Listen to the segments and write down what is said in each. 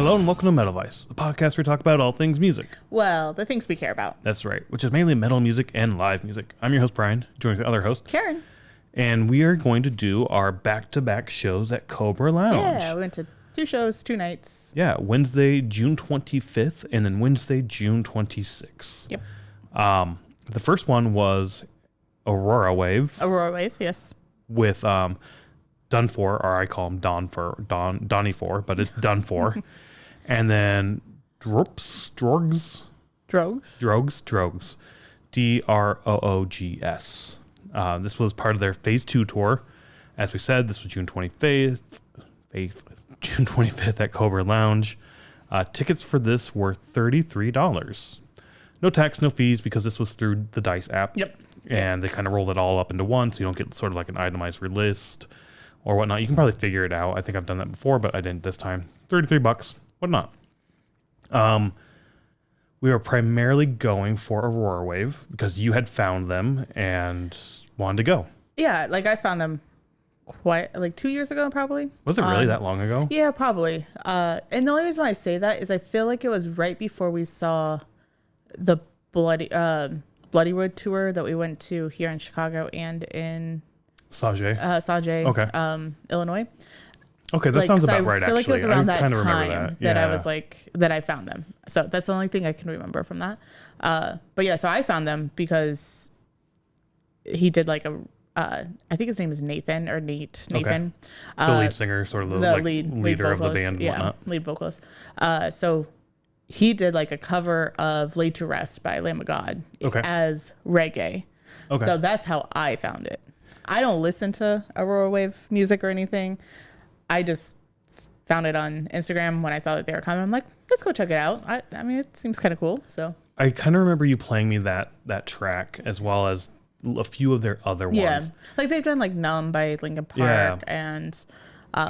Hello and welcome to Metal Vice, a podcast where we talk about all things music. Well, the things we care about. That's right, which is mainly metal music and live music. I'm your host, Brian, joined with the other host, Karen. And we are going to do our back-to-back shows at Cobra Lounge. Yeah, we went to 2 shows, 2 nights. Yeah, Wednesday, June 25th, and then Wednesday, June 26th. Yep. The first one was Aurorawave. Aurorawave, yes. With Donefor, or I call him Donefor, but it's Donefor. And then Droogs. Droogs. Droogs. This was part of their Phase 2 tour. As we said, this was June 25th at Cobra Lounge. Tickets for this were $33. No tax, no fees, because this was through the Dice app. Yep. And they kind of rolled it all up into one, so you don't get sort of like an itemized list or whatnot. You can probably figure it out. I think I've done that before, but I didn't this time. $33, whatnot. We were primarily going for Aurorawave because you had found them and wanted to go. Yeah, like I found them quite like 2 years ago, probably. Was it really that long ago? Yeah, probably. And the only reason why I say that is I feel like it was right before we saw the Bloodywood tour that we went to here in Chicago and in Sauget, okay. Illinois. Okay, that sounds about right. I feel like it was around that time that I was like that I found them. So that's the only thing I can remember from that. But yeah, so I found them because he did like I think his name is Nathan or Nate. Nathan, the lead singer, sort of the like leader of the band, and whatnot. Lead vocalist. So he did like a cover of "Laid to Rest" by Lamb of God as reggae. Okay. So that's how I found it. I don't listen to Aurorawave music or anything. I just found it on Instagram when I saw that they were coming. I'm like, let's go check it out. I mean, it seems kind of cool. So I kind of remember you playing me that track as well as a few of their other ones. Yeah, like they've done like "Numb" by Linkin Park and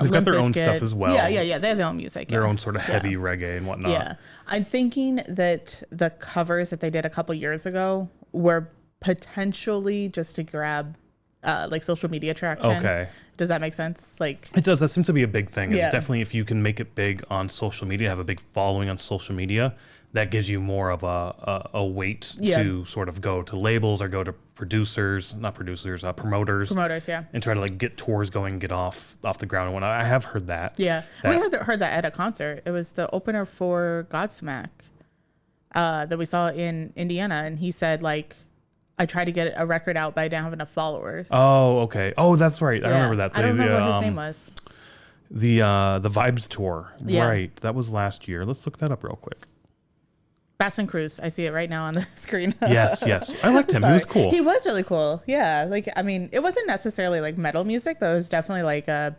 they've got their own stuff as well. Yeah. They have their own music. Their own sort of heavy reggae and whatnot. Yeah, I'm thinking that the covers that they did a couple years ago were potentially just to grab like social media traction. Okay. Does that make sense? Like it does. That seems to be a big thing. It's definitely if you can make it big on social media, have a big following on social media, that gives you more of a weight to sort of go to labels or go to promoters, and try to like get tours going, get off the ground and whatnot. I have heard that. Yeah, we heard that at a concert. It was the opener for Godsmack that we saw in Indiana, and he said like, I tried to get a record out, but I didn't have enough followers. Oh, okay. Oh, that's right. I remember that. I don't remember what his name was. The Vibes tour. Yeah. Right. That was last year. Let's look that up real quick. Baston Cruz. I see it right now on the screen. Yes. I liked him. He was cool. He was really cool. Yeah. Like, I mean, it wasn't necessarily like metal music, but it was definitely like a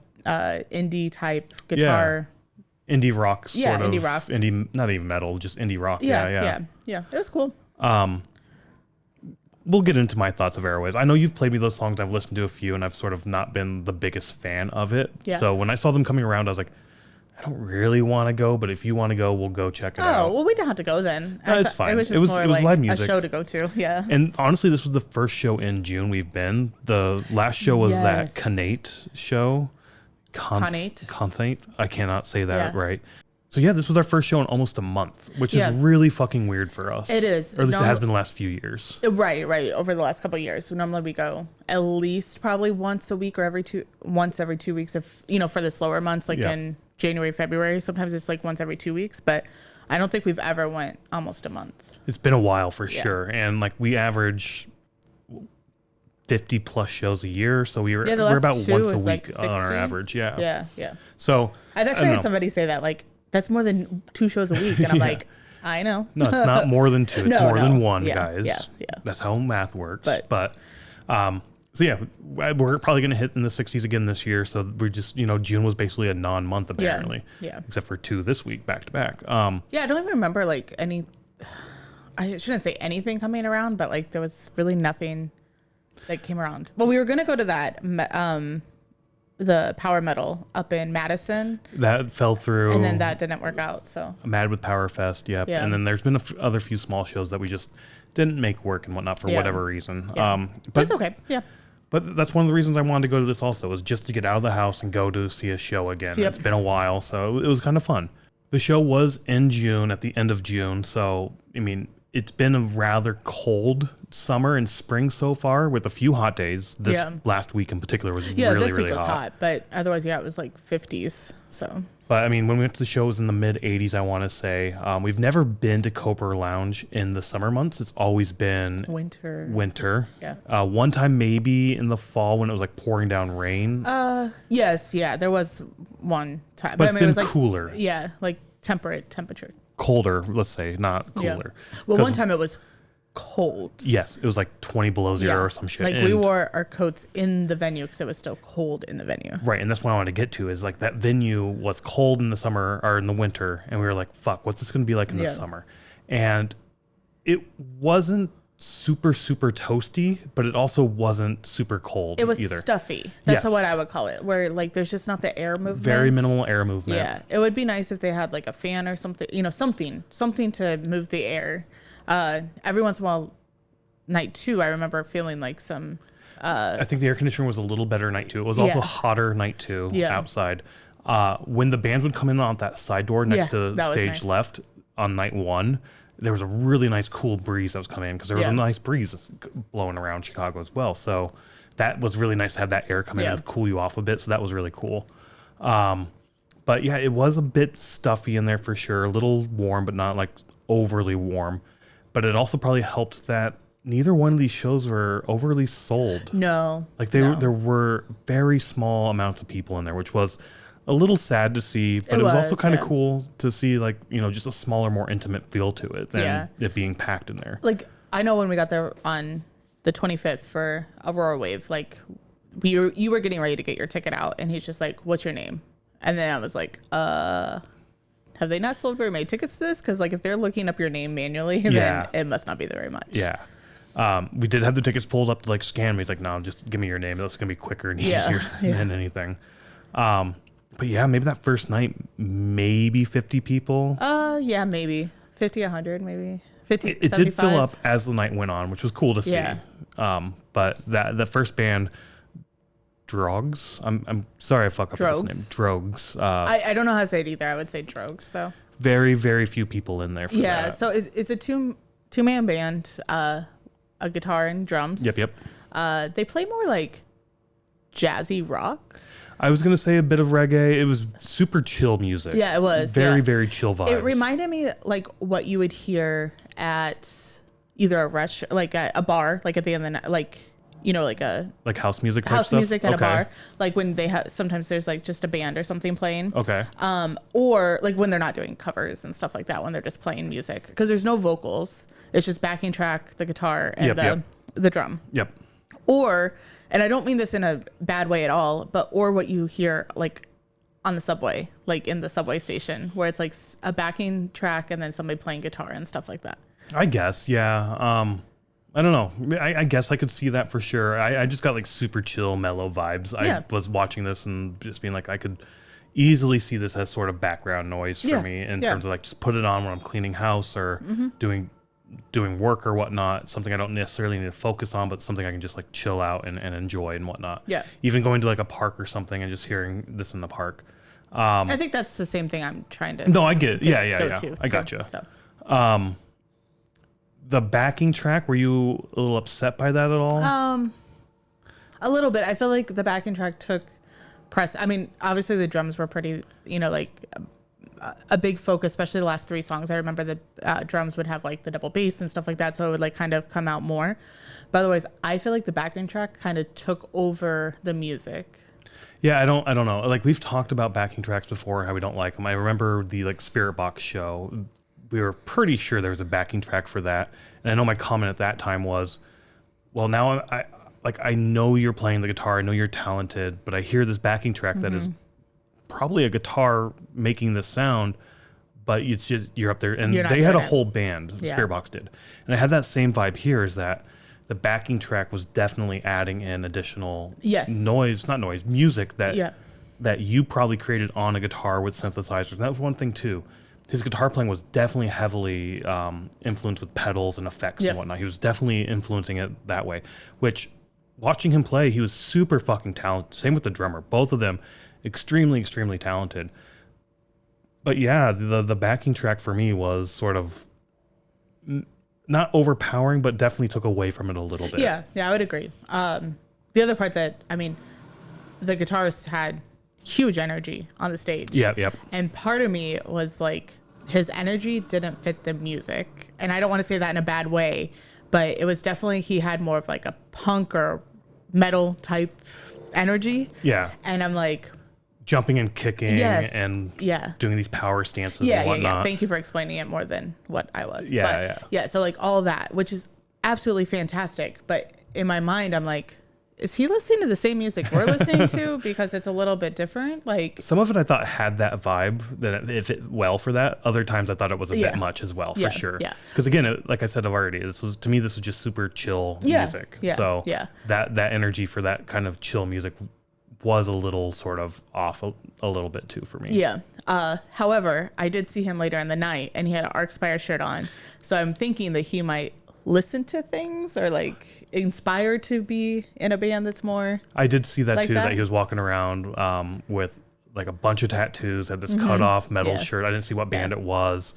indie type guitar. Yeah. Indie rock sort of. Indie rock. Indie, not even metal, just indie rock. Yeah. It was cool. We'll get into my thoughts of Aurorawave. I know you've played me those songs. I've listened to a few, and I've sort of not been the biggest fan of it. Yeah. So when I saw them coming around, I was like, I don't really want to go, but if you want to go, we'll go check it out. Oh, well, we didn't have to go then. No, it's fine. It was just more like live music. A show to go to. Yeah. And honestly, this was the first show in June we've been. The last show was that Connate show. Connate. I cannot say that right. So yeah, this was our first show in almost a month, which is really fucking weird for us. It is. Or at least it has been the last few years. Right. Over the last couple of years. Normally we go at least probably once a week or once every 2 weeks if, for the slower months, like in January, February. Sometimes it's like once every 2 weeks, but I don't think we've ever went almost a month. It's been a while for sure. And like we average 50 plus shows a year. So we're about once a week on our average. Yeah. So I've actually had somebody say that like, that's more than 2 shows a week. And I'm like, I know. No, it's not more than 2. It's more than 1, guys. Yeah. That's how math works. But so yeah, we're probably going to hit in the 60s again this year. So we're just, June was basically a non-month apparently. Yeah. Except for 2 this week, back to back. I don't even remember like any, I shouldn't say anything coming around, but like there was really nothing that came around. Well, we were going to go to that, the Power Metal up in Madison. That fell through. And then that didn't work out, so. Mad with Power Fest, yep. Yeah. And then there's been other few small shows that we just didn't make work and whatnot for whatever reason. Yeah. But it's okay, yeah. But that's one of the reasons I wanted to go to this also, was just to get out of the house and go to see a show again. Yep. It's been a while, so it was kind of fun. The show was in June, at the end of June. So, I mean, it's been a rather cold summer and spring so far with a few hot days. This last week in particular was really, really hot. But otherwise, it was like 50s. So. But I mean, when we went to the show, it was in the mid 80s, I want to say. We've never been to Cobra Lounge in the summer months. It's always been winter. Yeah. One time maybe in the fall when it was like pouring down rain. Yes. Yeah. There was one time. But I mean, it was like cooler. Yeah. Like temperate temperature. Colder, let's say, not cooler. Yeah. Well, one time it was cold. Yes, it was like 20 below zero or some shit. Like we wore our coats in the venue because it was still cold in the venue. Right, and that's what I wanted to get to is like that venue was cold in the summer or in the winter, and we were like, fuck, what's this going to be like in the summer? And it wasn't super, super toasty, but it also wasn't super cold. It was either. Stuffy. That's what I would call it, where like there's just not the air movement. Very minimal air movement. Yeah, it would be nice if they had like a fan or something, something to move the air. Every once in a while, night 2, I remember feeling like some. I think the air conditioner was a little better night 2. It was also hotter night 2 outside. When the bands would come in on that side door next to the stage left on night 1, there was a really nice cool breeze that was coming in because there was a nice breeze blowing around Chicago as well. So that was really nice to have that air come in and cool you off a bit. So that was really cool. But yeah, it was a bit stuffy in there for sure. A little warm, but not like overly warm. But it also probably helps that neither one of these shows were overly sold. No. Like there were very small amounts of people in there, which was a little sad to see, but it was also kind of cool to see like, just a smaller, more intimate feel to it than it being packed in there. Like I know when we got there on the 25th for Aurorawave, like you were getting ready to get your ticket out and he's just like, what's your name? And then I was like, have they not sold very many tickets to this? Because like if they're looking up your name manually, then it must not be very much. Yeah. We did have the tickets pulled up to like scan me. He's like, no, just give me your name. That's going to be quicker and easier than anything. But yeah, maybe that first night, maybe 50 people. Yeah, maybe 50, 100, maybe 50. It did fill up as the night went on, which was cool to see. Yeah. But the first band, Droogs. I'm sorry I fuck up his name. Droogs. I don't know how to say it either. I would say Droogs though. Very, very few people in there for that. Yeah, so it's a two-man band, a guitar and drums. Yep. They play more like jazzy rock. I was going to say a bit of reggae. It was super chill music. Yeah, it was. Very, very chill vibes. It reminded me like what you would hear at either a restaurant, like at a bar, like at the end of the night, like, like house music type house music at a bar. Like when they have, sometimes there's like just a band or something playing. Okay. Or like when they're not doing covers and stuff like that, when they're just playing music. Because there's no vocals. It's just backing track, the guitar, and the drum. Yep. Or, and I don't mean this in a bad way at all, or what you hear like on the subway, like in the subway station, where it's like a backing track and then somebody playing guitar and stuff like that. I guess, yeah. I don't know. I guess I could see that for sure. I just got like super chill, mellow vibes. I was watching this and just being like, I could easily see this as sort of background noise for me in terms of like just put it on when I'm cleaning house or doing work or whatnot. Something I don't necessarily need to focus on, but something I can just like chill out and enjoy and whatnot. Yeah. Even going to like a park or something and just hearing this in the park. I think that's the same thing I'm trying to. No, I get it. Yeah. I gotcha. So. The backing track, were you a little upset by that at all? A little bit. I feel like the backing track took press. I mean, obviously the drums were pretty, like a big focus, especially the last 3 songs. I remember the drums would have like the double bass and stuff like that, so it would like kind of come out more. But otherwise, I feel like the backing track kind of took over the music. Yeah, I don't know. Like we've talked about backing tracks before, how we don't like them. I remember the like Spirit Box show. We were pretty sure there was a backing track for that. And I know my comment at that time was, well, now I know you're playing the guitar. I know you're talented, but I hear this backing track that is probably a guitar making this sound, but it's just, you're up there. And they had a whole band, Spirit Box did. And I had that same vibe here, is that the backing track was definitely adding in additional music that you probably created on a guitar with synthesizers. And that was one thing too. His guitar playing was definitely heavily influenced with pedals and effects and whatnot. He was definitely influencing it that way, which watching him play, he was super fucking talented. Same with the drummer. Both of them extremely, extremely talented. But yeah, the backing track for me was sort of not overpowering, but definitely took away from it a little bit. Yeah, I would agree. The other part that, I mean, the guitarist had huge energy on the stage. Yep. And part of me was like, his energy didn't fit the music. And I don't want to say that in a bad way, but it was definitely, he had more of like a punk or metal type energy. Yeah. And I'm like, jumping and kicking and doing these power stances and whatnot. Yeah. Thank you for explaining it more than what I was. Yeah. So like all that, which is absolutely fantastic. But in my mind, I'm like, is he listening to the same music we're listening to? Because it's a little bit different. Like some of it I thought had that vibe that it fit well for that. Other times I thought it was a bit much as well, for sure. Yeah. Because again, like I said already, this was just super chill music. So that energy for that kind of chill music was a little sort of off a little bit too for me. Yeah. However, I did see him later in the night and he had an Arcspire shirt on. So I'm thinking that he might listen to things or like inspired to be in a band that's more. I did see that like too, that he was walking around with like a bunch of tattoos, had this cut off metal shirt. I didn't see what band it was.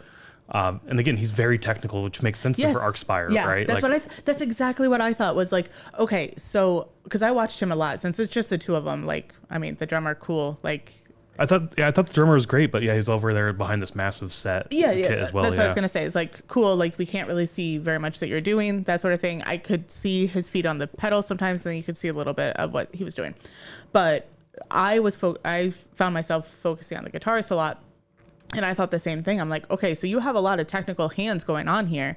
And again, he's very technical, which makes sense for Arcspire, right? That's like, that's exactly what I thought was like, okay, so, because I watched him a lot since it's just the two of them. Like, I mean, the drummer, cool. Like, I thought the drummer was great, but he's over there behind this massive set kit as well. That's what I was gonna say. It's like cool. Like we can't really see very much that you're doing that sort of thing. I could see his feet on the pedal sometimes, then you could see a little bit of what he was doing. But I found myself focusing on the guitarist a lot. And I thought the same thing. I'm like, okay, so you have a lot of technical hands going on here,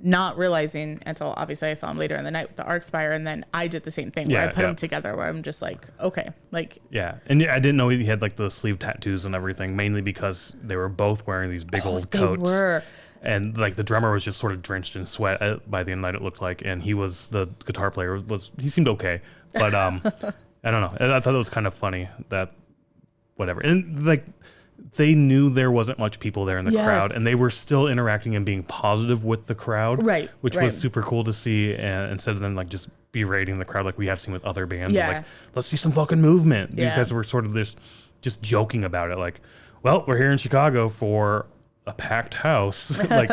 not realizing until obviously I saw him later in the night with the Arcspire, and then I did the same thing where I put them together where I'm just like, okay, like. Yeah, and I didn't know he had like the sleeve tattoos and everything, mainly because they were both wearing these big old coats. They were. And like the drummer was just sort of drenched in sweat by the end of the night, it looked like, and the guitar player he seemed okay, but I don't know. I thought it was kind of funny that whatever, and like. They knew there wasn't much people there in the crowd, and they were still interacting and being positive with the crowd, right? Which was super cool to see. And instead of them like just berating the crowd like we have seen with other bands, like let's see some fucking movement. These guys were sort of just joking about it, like, well, we're here in Chicago for a packed house, like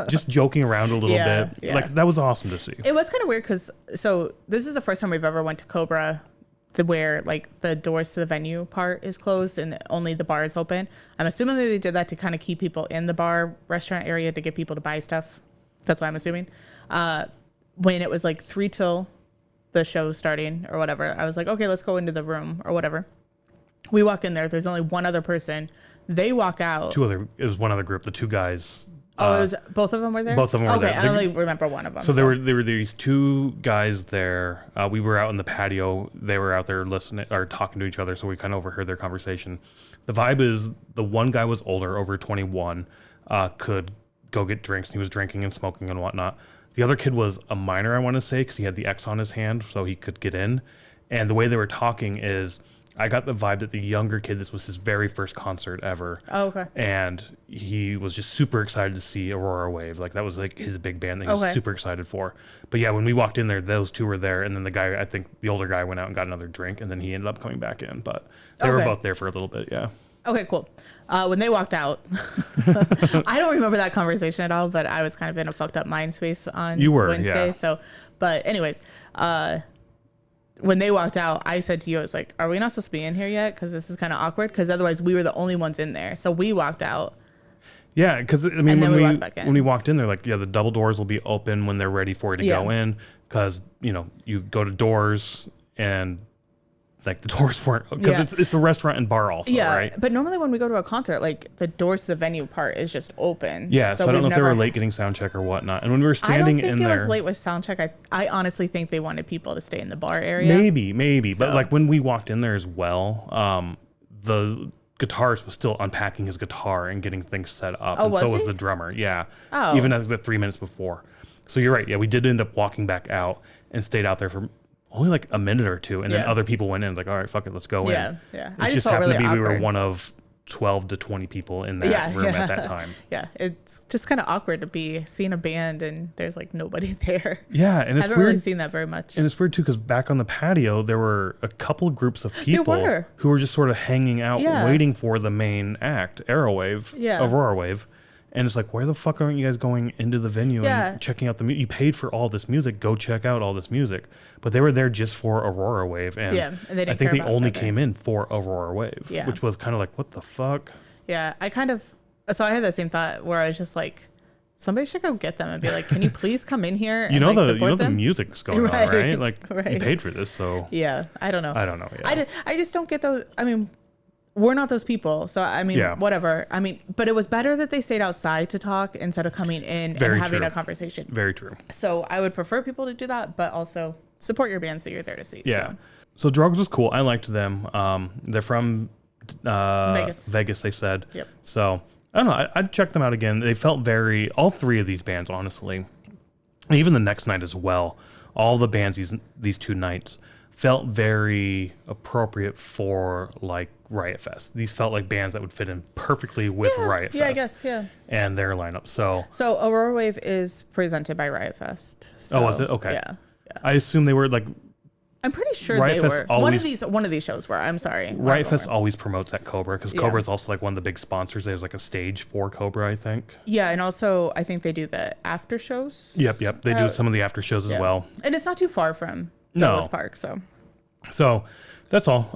just joking around a little bit. Yeah. Like that was awesome to see. It was kind of weird because this is the first time we've ever went to Cobra. Where like the doors to the venue part is closed and only the bar is open. I'm assuming that they did that to kind of keep people in the bar restaurant area to get people to buy stuff. That's what I'm assuming. When it was like 3 till the show starting or whatever, I was like, okay, let's go into the room or whatever. We walk in there. There's only one other person. They walk out. It was one other group. The two guys. It was both of them were there? Both of them were there. Okay, I only remember one of them. So there were these two guys there. We were out in the patio. They were out there listening or talking to each other, so we kind of overheard their conversation. The vibe is the one guy was older, over 21, could go get drinks. He was drinking and smoking and whatnot. The other kid was a minor, I want to say, because he had the X on his hand, so he could get in. And the way they were talking is... I got the vibe that the younger kid, this was his very first concert ever. Oh, okay. And he was just super excited to see Aurorawave. Like that was like his big band that he was super excited for. But yeah, when we walked in there, those two were there. And then the guy, I think the older guy went out and got another drink and then he ended up coming back in. But they were both there for a little bit, yeah. Okay, cool. When they walked out, I don't remember that conversation at all, but I was kind of in a fucked up mind space on Wednesday. Yeah. So, but anyways, when they walked out, I said to you, I was like, are we not supposed to be in here yet? Because this is kind of awkward. Because otherwise we were the only ones in there. So we walked out. Yeah, because I mean, when we walked in, they're like, the double doors will be open when they're ready for you to go in. Because, you go to doors and like the doors weren't, because it's a restaurant and bar also, right? But normally when we go to a concert, like the doors to the venue part is just open. Yeah, so I don't know if they were late getting sound check or whatnot. And when we were standing in there, I don't think it was late with sound check. I honestly think they wanted people to stay in the bar area. Maybe. So. But like when we walked in there as well, the guitarist was still unpacking his guitar and getting things set up. And so was the drummer. Yeah. Oh. Even as the 3 minutes before. So you're right. Yeah, we did end up walking back out and stayed out there for only like a minute or two, and then other people went in like, all right, fuck it, let's go in. Yeah. It just happened to be awkward. We were one of 12 to 20 people in that room at that time. Yeah, it's just kind of awkward to be seeing a band and there's like nobody there. Yeah, and it's I haven't really seen that very much. And it's weird too because back on the patio there were a couple groups of people who were just sort of hanging out, waiting for the main act, Aurorawave. And it's like, where the fuck aren't you guys going into the venue and checking out the music? You paid for all this music. Go check out all this music. But they were there just for Aurorawave. And they didn't I think they only came in for Aurorawave, which was kind of like, what the fuck? Yeah, I had that same thought where I was just like, somebody should go get them and be like, can you please come in here and support them? The music's going on, right? Like, you paid for this, so. Yeah, I don't know. Yeah. I just don't get those. I mean, we're not those people. So, I mean, whatever. I mean, but it was better that they stayed outside to talk instead of coming in and having a conversation. Very true. So I would prefer people to do that, but also support your bands that you're there to see. Yeah. So Droogs was cool. I liked them. They're from Vegas, they said. Yep. So I don't know. I'd check them out again. They felt all three of these bands, honestly, and even the next night as well, all the bands these 2 nights felt very appropriate for like Riot Fest. These felt like bands that would fit in perfectly with Riot Fest. Yeah, I guess, and their lineup. So Aurorawave is presented by Riot Fest. So, was it? Okay. Yeah. I assume they were like. I'm pretty sure Riot they Fest were. One of these shows were. I'm sorry. Riot Fest always promotes at Cobra because Cobra is also like one of the big sponsors. There's like a stage for Cobra, I think. Yeah, and also I think they do the after shows. Yep. They do some of the after shows as well. And it's not too far from Douglas Park, So that's all.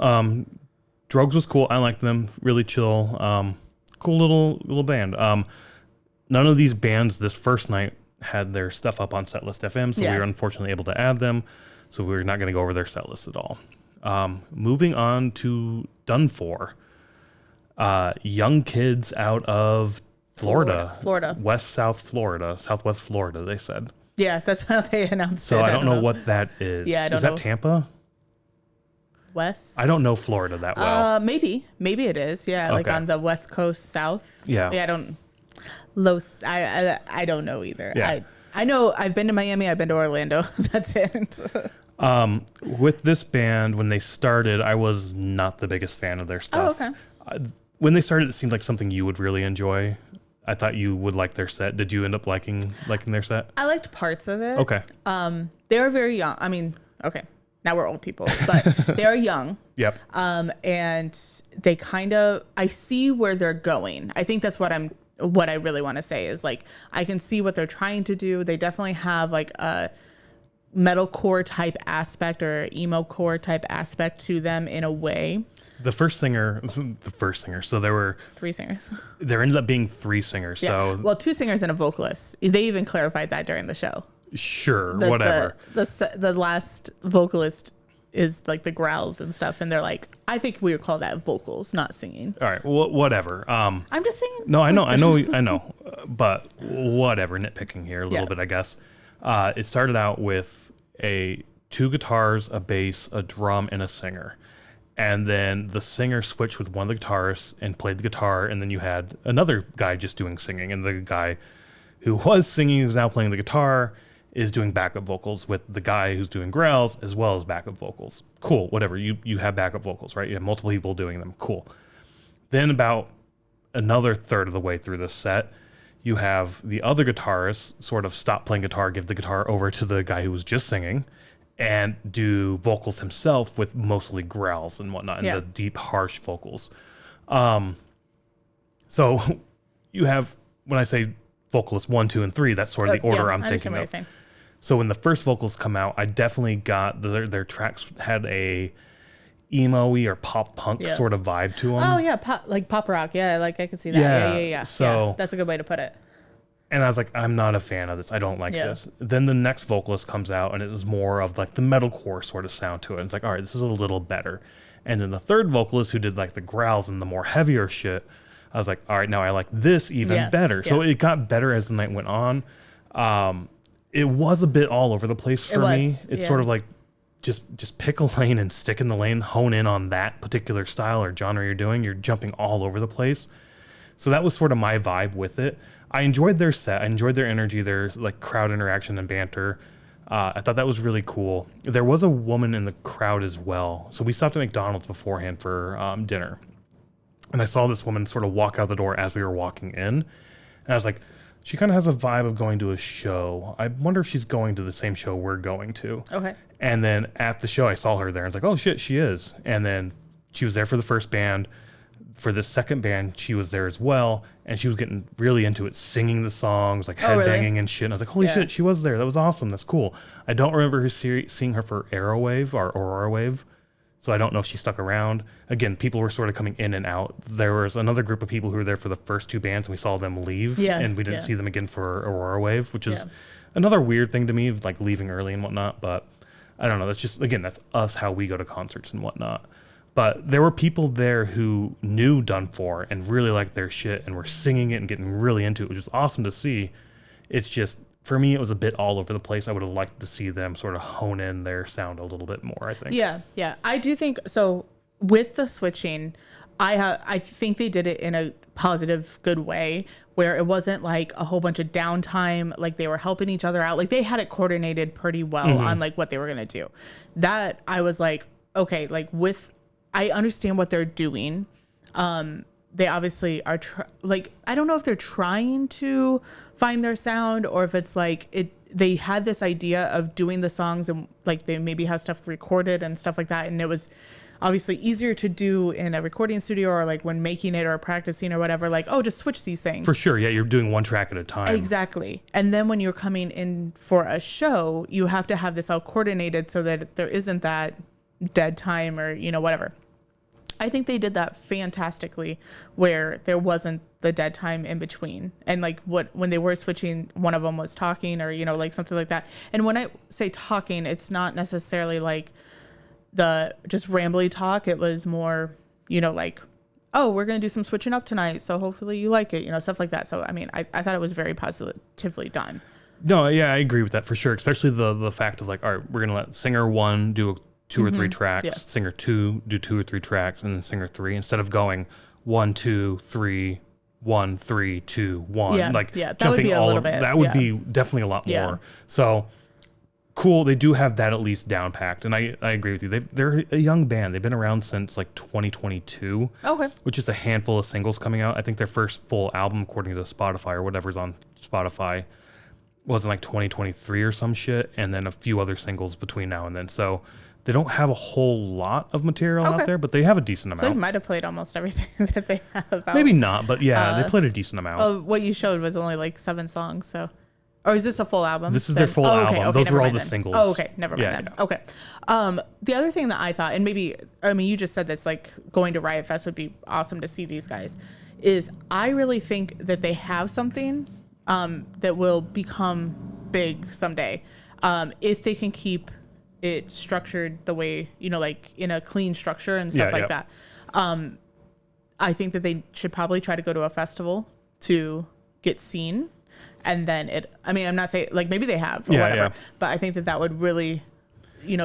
Droogs was cool. I liked them. Really chill. Cool little band. None of these bands this first night had their stuff up on Setlist FM, so we were unfortunately able to add them. So we're not going to go over their set list at all. Moving on to Donefor. Young kids out of Florida. Southwest Florida, they said. Yeah, that's how they announced it. So I don't know what that is. Yeah, I don't know. Is that Tampa? West? I don't know Florida that well. Maybe it is. Yeah, like on the West Coast South. Yeah. I don't know either. Yeah. I know I've been to Miami, I've been to Orlando. That's it. With this band, when they started, I was not the biggest fan of their stuff. Oh, okay. When they started, it seemed like something you would really enjoy. I thought you would like their set. Did you end up liking their set? I liked parts of it. Okay. They were very young. I mean, okay, now we're old people, but they are young. Yep. And they I see where they're going. I think that's what I really want to say is like, I can see what they're trying to do. They definitely have like a metalcore type aspect or emo core type aspect to them in a way. The first singer. So there were 3 singers. There ended up being 3 singers. Yeah. So 2 singers and a vocalist. They even clarified that during the show. Sure, whatever. The last vocalist is like the growls and stuff, and they're like, I think we would call that vocals, not singing. All right, whatever. I'm just saying. No, I know, but whatever. Nitpicking here a little bit, I guess. It started out with 2 guitars, a bass, a drum, and a singer. And then the singer switched with one of the guitarists and played the guitar, and then you had another guy just doing singing, and the guy who was singing, who's now playing the guitar, is doing backup vocals with the guy who's doing growls as well as backup vocals. Cool, whatever. You have backup vocals, right? You have multiple people doing them. Cool. Then about another third of the way through this set, you have the other guitarist sort of stop playing guitar, give the guitar over to the guy who was just singing, and do vocals himself with mostly growls and whatnot, and the deep, harsh vocals. So you have, when I say vocalist 1, 2, and 3, that's sort of the order I'm thinking of. So when the first vocals come out, I definitely got their tracks had a emo-y or pop punk sort of vibe to them. Oh yeah, pop rock. Yeah, like I could see that. Yeah. So that's a good way to put it. And I was like, I'm not a fan of this. I don't like this. Then the next vocalist comes out, and it was more of like the metalcore sort of sound to it. And it's like, all right, this is a little better. And then the third vocalist who did like the growls and the more heavier shit, I was like, all right, now I like this even better. So it got better as the night went on. It was a bit all over the place for me. It's sort of like just pick a lane and stick in the lane, hone in on that particular style or genre you're doing. You're jumping all over the place. So that was sort of my vibe with it. I enjoyed their set. I enjoyed their energy, their like crowd interaction and banter. I thought that was really cool. There was a woman in the crowd as well. So we stopped at McDonald's beforehand for dinner. And I saw this woman sort of walk out the door as we were walking in. And I was like, she kind of has a vibe of going to a show. I wonder if she's going to the same show we're going to. Okay. And then at the show, I saw her there. And I was like, oh, shit, she is. And then she was there for the first band. For the second band, she was there as well. And she was getting really into it, singing the songs, like headbanging and shit. And I was like, holy shit, she was there. That was awesome. That's cool. I don't remember seeing her for Aurorawave or Aurorawave. So I don't know if she stuck around. Again, people were sort of coming in and out. There was another group of people who were there for the first two bands, and we saw them leave. Yeah, and we didn't see them again for Aurorawave, which is another weird thing to me, like leaving early and whatnot. But I don't know. That's just, again, that's us, how we go to concerts and whatnot. But there were people there who knew Donefor and really liked their shit and were singing it and getting really into it, which was awesome to see. It's just, for me, it was a bit all over the place. I would have liked to see them sort of hone in their sound a little bit more, I think. Yeah. I do think, so with the switching, I think they did it in a positive, good way, where it wasn't like a whole bunch of downtime, like they were helping each other out. Like they had it coordinated pretty well on like what they were going to do. That I was like, okay, like I understand what they're doing. They obviously are I don't know if they're trying to find their sound or if it's like they had this idea of doing the songs and like they maybe have stuff recorded and stuff like that. And it was obviously easier to do in a recording studio or like when making it or practicing or whatever, like, oh, just switch these things. For sure. Yeah. You're doing one track at a time. Exactly. And then when you're coming in for a show, you have to have this all coordinated so that there isn't that dead time or, whatever. I think they did that fantastically where there wasn't the dead time in between. And like when they were switching, one of them was talking or, like something like that. And when I say talking, it's not necessarily like the just rambly talk. It was more, like, oh, we're going to do some switching up tonight. So hopefully you like it, stuff like that. So, I mean, I thought it was very positively done. No, yeah, I agree with that for sure. Especially the fact of like, all right, we're going to let singer one do two or three tracks, singer two do 2 or 3 tracks, and then singer 3 instead of going 1, 2, 3, 1, 3, 2, 1. That would be a little bit. That would be definitely a lot more. So cool. They do have that at least down packed, and I agree with you. They're a young band. They've been around since like 2022. Okay. Which is a handful of singles coming out. I think their first full album, according to Spotify or whatever's on Spotify, was in like 2023 or some shit, and then a few other singles between now and then. So they don't have a whole lot of material out there, but they have a decent amount. So they might have played almost everything that they have out. Maybe not, but yeah, they played a decent amount. Oh, what you showed was only like 7 songs, so. Or is this a full album? This is their full album. Okay, Those were all the singles. Oh, okay. Never mind then. Okay. The other thing that I thought, and maybe, you just said that's like going to Riot Fest would be awesome to see these guys, is I really think that they have something that will become big someday if they can keep it structured the way, like in a clean structure and stuff like that. I think that they should probably try to go to a festival to get seen. And then I'm not saying like maybe they have or whatever, but I think that would really,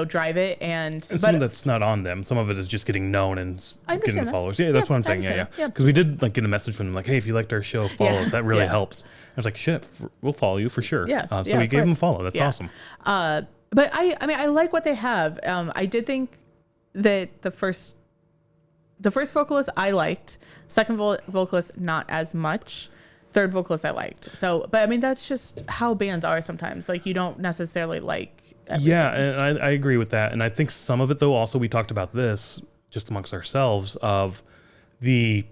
drive it. And some of that's not on them. Some of it is just getting known and getting the followers. Yeah, that's what I'm saying. Yeah. Because we did like get a message from them like, hey, if you liked our show, follow us. That really helps. I was like, shit, we'll follow you for sure. Yeah. So we gave them a follow. That's awesome. But I like what they have. I did think that the first vocalist I liked, second vocalist not as much, third vocalist I liked. So, but that's just how bands are sometimes. Like you don't necessarily like everything. Yeah, and I agree with that. And I think some of it though, also we talked about this just amongst ourselves of the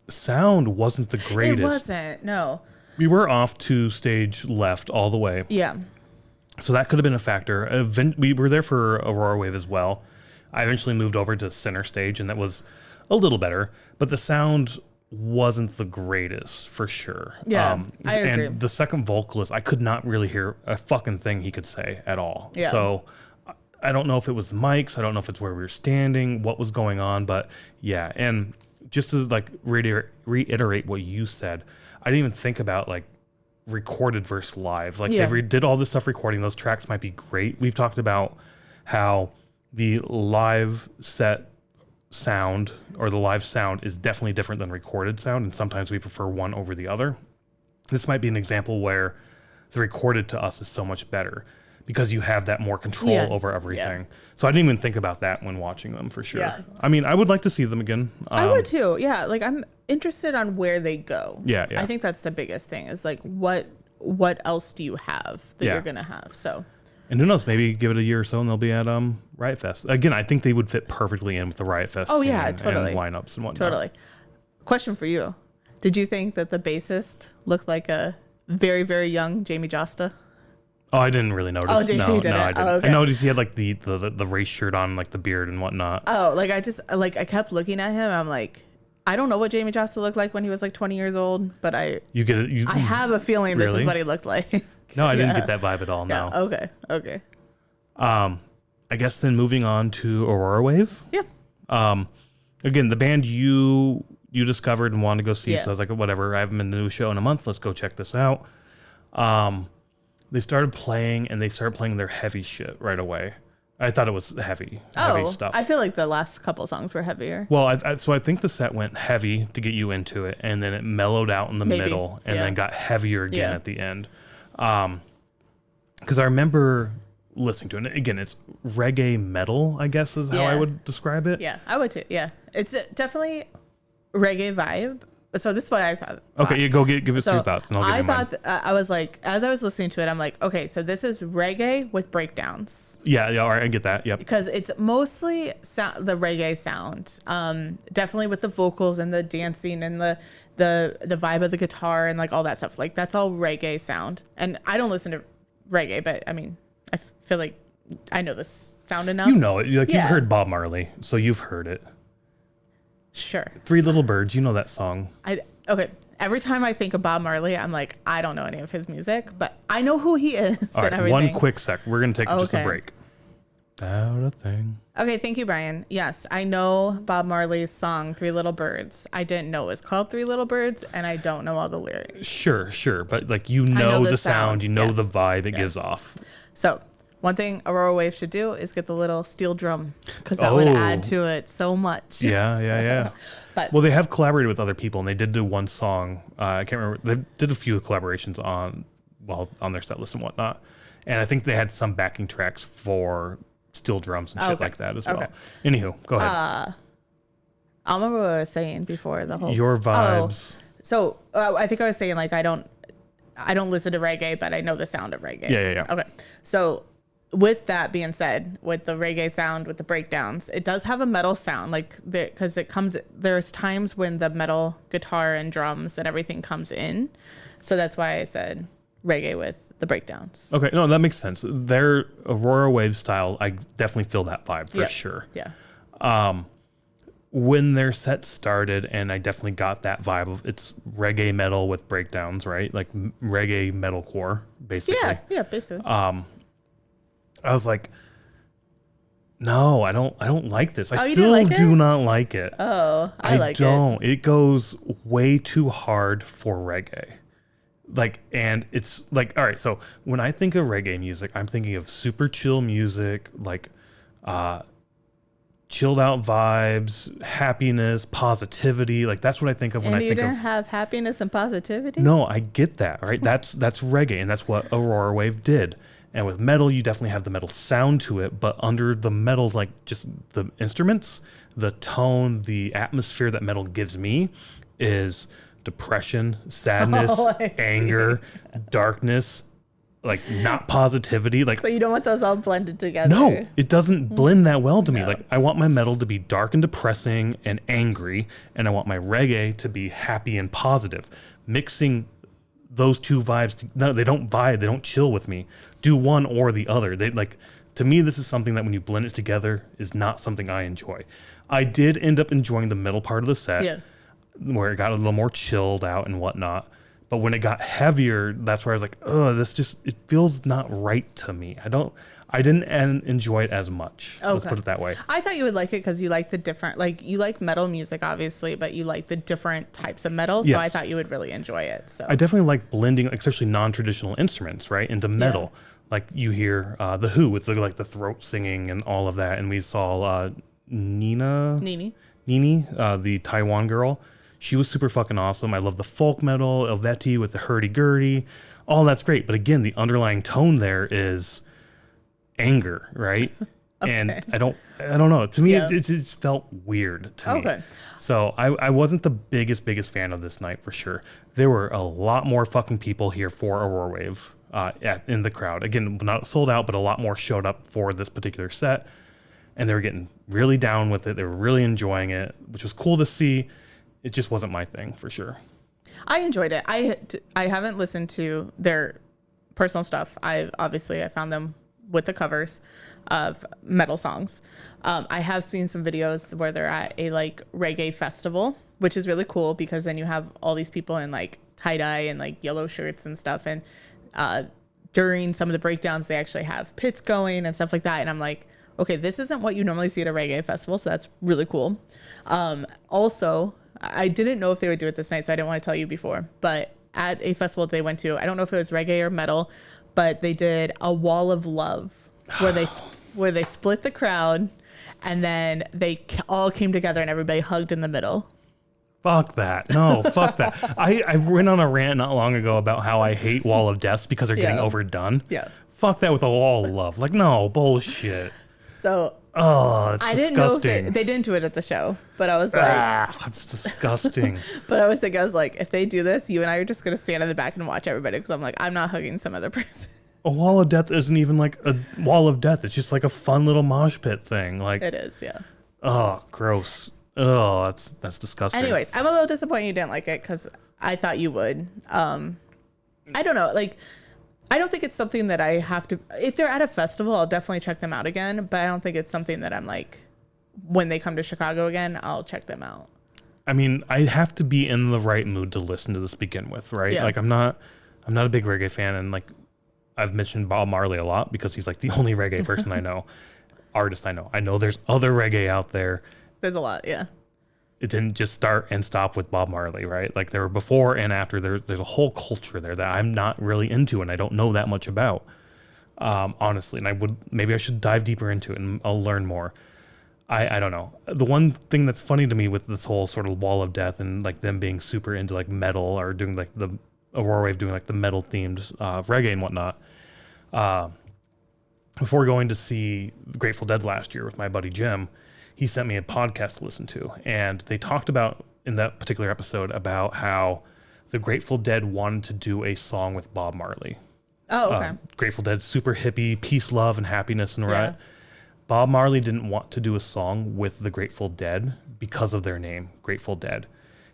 sound wasn't the greatest. It wasn't, no. We were off to stage left all the way. Yeah. So that could have been a factor. We were there for Aurorawave as well. I eventually moved over to center stage, and that was a little better. But the sound wasn't the greatest, for sure. Yeah, I agree. And the second vocalist, I could not really hear a fucking thing he could say at all. Yeah. So I don't know if it was the mics. I don't know if it's where we were standing, what was going on. But yeah, and just to like reiterate what you said, I didn't even think about like recorded versus live. Like if we did all this stuff recording, those tracks might be great. We've talked about how the live set sound or the live sound is definitely different than recorded sound, and sometimes we prefer one over the other. This might be an example where the recorded to us is so much better because you have that more control over everything. Yeah. So I didn't even think about that when watching them for sure. Yeah. I mean, I would like to see them again. I would too. Yeah. Like I'm interested on where they go. Yeah. I think that's the biggest thing is like, what else do you have that you're going to have? So. And who knows, maybe give it a year or so and they'll be at Riot Fest. Again, I think they would fit perfectly in with the Riot Fest totally. and lineups and whatnot. Totally. Question for you. Did you think that the bassist looked like a very, very young Jamie Josta? Oh, I didn't really notice. Oh, you didn't? I didn't. Oh, okay. I noticed he had like the race shirt on, like the beard and whatnot. Oh, like I kept looking at him. I'm like, I don't know what Jamie Josta looked like when he was like 20 years old, but I have a feeling this is what he looked like. No, I didn't get that vibe at all. No. Yeah, okay. I guess then moving on to Aurorawave. Yeah. Again, the band you discovered and wanted to go see, so I was like, whatever. I haven't been to a show in a month. Let's go check this out. They started playing and they started playing their heavy shit right away. I thought it was heavy stuff. I feel like the last couple songs were heavier. Well, so I think the set went heavy to get you into it, and then it mellowed out in the middle, and then got heavier again at the end. Because I remember listening to it. And again, it's reggae metal, I guess is how I would describe it. Yeah, I would too. Yeah, it's definitely reggae vibe. So this is what I thought. Okay, give us your thoughts, and I'll give you mine. I was like, as I was listening to it, I'm like, okay, so this is reggae with breakdowns. Yeah, all right, I get that. Yep. Because it's mostly the reggae sound, definitely with the vocals and the dancing and the vibe of the guitar and like all that stuff. Like that's all reggae sound. And I don't listen to reggae, but I mean, I feel like I know the sound enough. You know it. You've heard Bob Marley, so you've heard it. Sure. Three Little Birds, you know that song. Okay. Every time I think of Bob Marley, I'm like, I don't know any of his music, but I know who he is. All right, one quick sec. We're going to take just a break. Out a thing. Okay, thank you, Brian. Yes, I know Bob Marley's song, Three Little Birds. I didn't know it was called Three Little Birds, and I don't know all the lyrics. Sure. But like you know the sound, you know the vibe it gives off. So one thing Aurorawave should do is get the little steel drum because that would add to it so much. Yeah. But well, they have collaborated with other people, and they did do one song. I can't remember. They did a few collaborations on their set list and whatnot. And I think they had some backing tracks for steel drums and shit like that as well. Anywho, go ahead. I remember what I was saying before the whole your vibes. So I think I was saying like I don't listen to reggae, but I know the sound of reggae. Yeah. Okay, so. With that being said, with the reggae sound, with the breakdowns, it does have a metal sound, like because there's times when the metal guitar and drums and everything comes in, so that's why I said reggae with the breakdowns. Okay, no, that makes sense. Their Aurorawave style, I definitely feel that vibe for sure. Yeah. When their set started, and I definitely got that vibe of it's reggae metal with breakdowns, right? Like reggae metalcore, basically. Yeah, basically. I was like, no, I don't like this. I still do not like it. Oh, I like it. It goes way too hard for reggae. Like, and it's like, all right, so when I think of reggae music, I'm thinking of super chill music, like chilled out vibes, happiness, positivity. Like that's what I think of when I think of. And you didn't have happiness and positivity? No, I get that, right? That's reggae, and that's what Aurorawave did. And with metal, you definitely have the metal sound to it, but under the metal, like just the instruments, the tone, the atmosphere that metal gives me is depression, sadness, anger, darkness, like not positivity. Like, so you don't want those all blended together? No, it doesn't blend that well to me. Like I want my metal to be dark and depressing and angry, and I want my reggae to be happy and positive. Mixing those two vibes, no, they don't vibe, they don't chill with me. Do one or the other. They like, to me, this is something that when you blend it together is not something I enjoy. I did end up enjoying the middle part of the set, where it got a little more chilled out and whatnot. But when it got heavier, that's where I was like, oh, it feels not right to me. I didn't enjoy it as much. Okay. Let's put it that way. I thought you would like it because you like the different, like you like metal music, obviously, but you like the different types of metal. So I thought you would really enjoy it. So I definitely like blending, especially non-traditional instruments, right, into metal. Yeah. Like you hear The Who with the throat singing and all of that. And we saw Nini, the Taiwan girl. She was super fucking awesome. I love the folk metal, Elveti with the hurdy-gurdy. All that's great. But again, the underlying tone there is anger, right? Okay. And I don't know. To me, it just felt weird to me. So I wasn't the biggest fan of this night for sure. There were a lot more fucking people here for Aurorawave in the crowd. Again, not sold out, but a lot more showed up for this particular set. And they were getting really down with it. They were really enjoying it, which was cool to see. It just wasn't my thing for sure. I enjoyed it. I haven't listened to their personal stuff. I found them with the covers of metal songs. I have seen some videos where they're at a like reggae festival, which is really cool because then you have all these people in like tie-dye and like yellow shirts and stuff. And during some of the breakdowns, they actually have pits going and stuff like that. And I'm like, okay, this isn't what you normally see at a reggae festival. So that's really cool. Also, I didn't know if they would do it this night, so I didn't want to tell you before, but at a festival that they went to, I don't know if it was reggae or metal, but they did a wall of love where they split the crowd and then they all came together and everybody hugged in the middle. Fuck that. No, fuck that. I went on a rant not long ago about how I hate wall of deaths because they're getting overdone. Yeah. Fuck that with a wall of love. Like, no, bullshit. So it's disgusting. Didn't know if they didn't do it at the show, but I was like, it's disgusting. But I was like, if they do this, you and I are just going to stand in the back and watch everybody because I'm like, I'm not hugging some other person. A wall of death isn't even like a wall of death. It's just like a fun little mosh pit thing. Like it is, yeah. Oh, gross. Oh, that's disgusting. Anyways, I'm a little disappointed you didn't like it because I thought you would. I don't know, like. I don't think it's something that I have to, if they're at a festival, I'll definitely check them out again. But I don't think it's something that I'm like, when they come to Chicago again, I'll check them out. I mean, I have to be in the right mood to listen to this to begin with, right? Yeah. Like I'm not a big reggae fan. And like I've mentioned Bob Marley a lot because he's like the only reggae person I know, artist I know. I know there's other reggae out there. There's a lot. Yeah. It didn't just start and stop with Bob Marley, right? Like there were before and after. There's a whole culture there that I'm not really into and I don't know that much about, honestly. And maybe I should dive deeper into it and I'll learn more. I don't know. The one thing that's funny to me with this whole sort of wall of death and like them being super into like metal or doing like the Aurorawave doing like the metal themed reggae and whatnot. Before going to see Grateful Dead last year with my buddy Jim, he sent me a podcast to listen to, and they talked about in that particular episode about how the Grateful Dead wanted to do a song with Bob Marley. Oh, okay. Grateful Dead, super hippie, peace, love, and happiness, and right. Bob Marley didn't want to do a song with the Grateful Dead because of their name, Grateful Dead.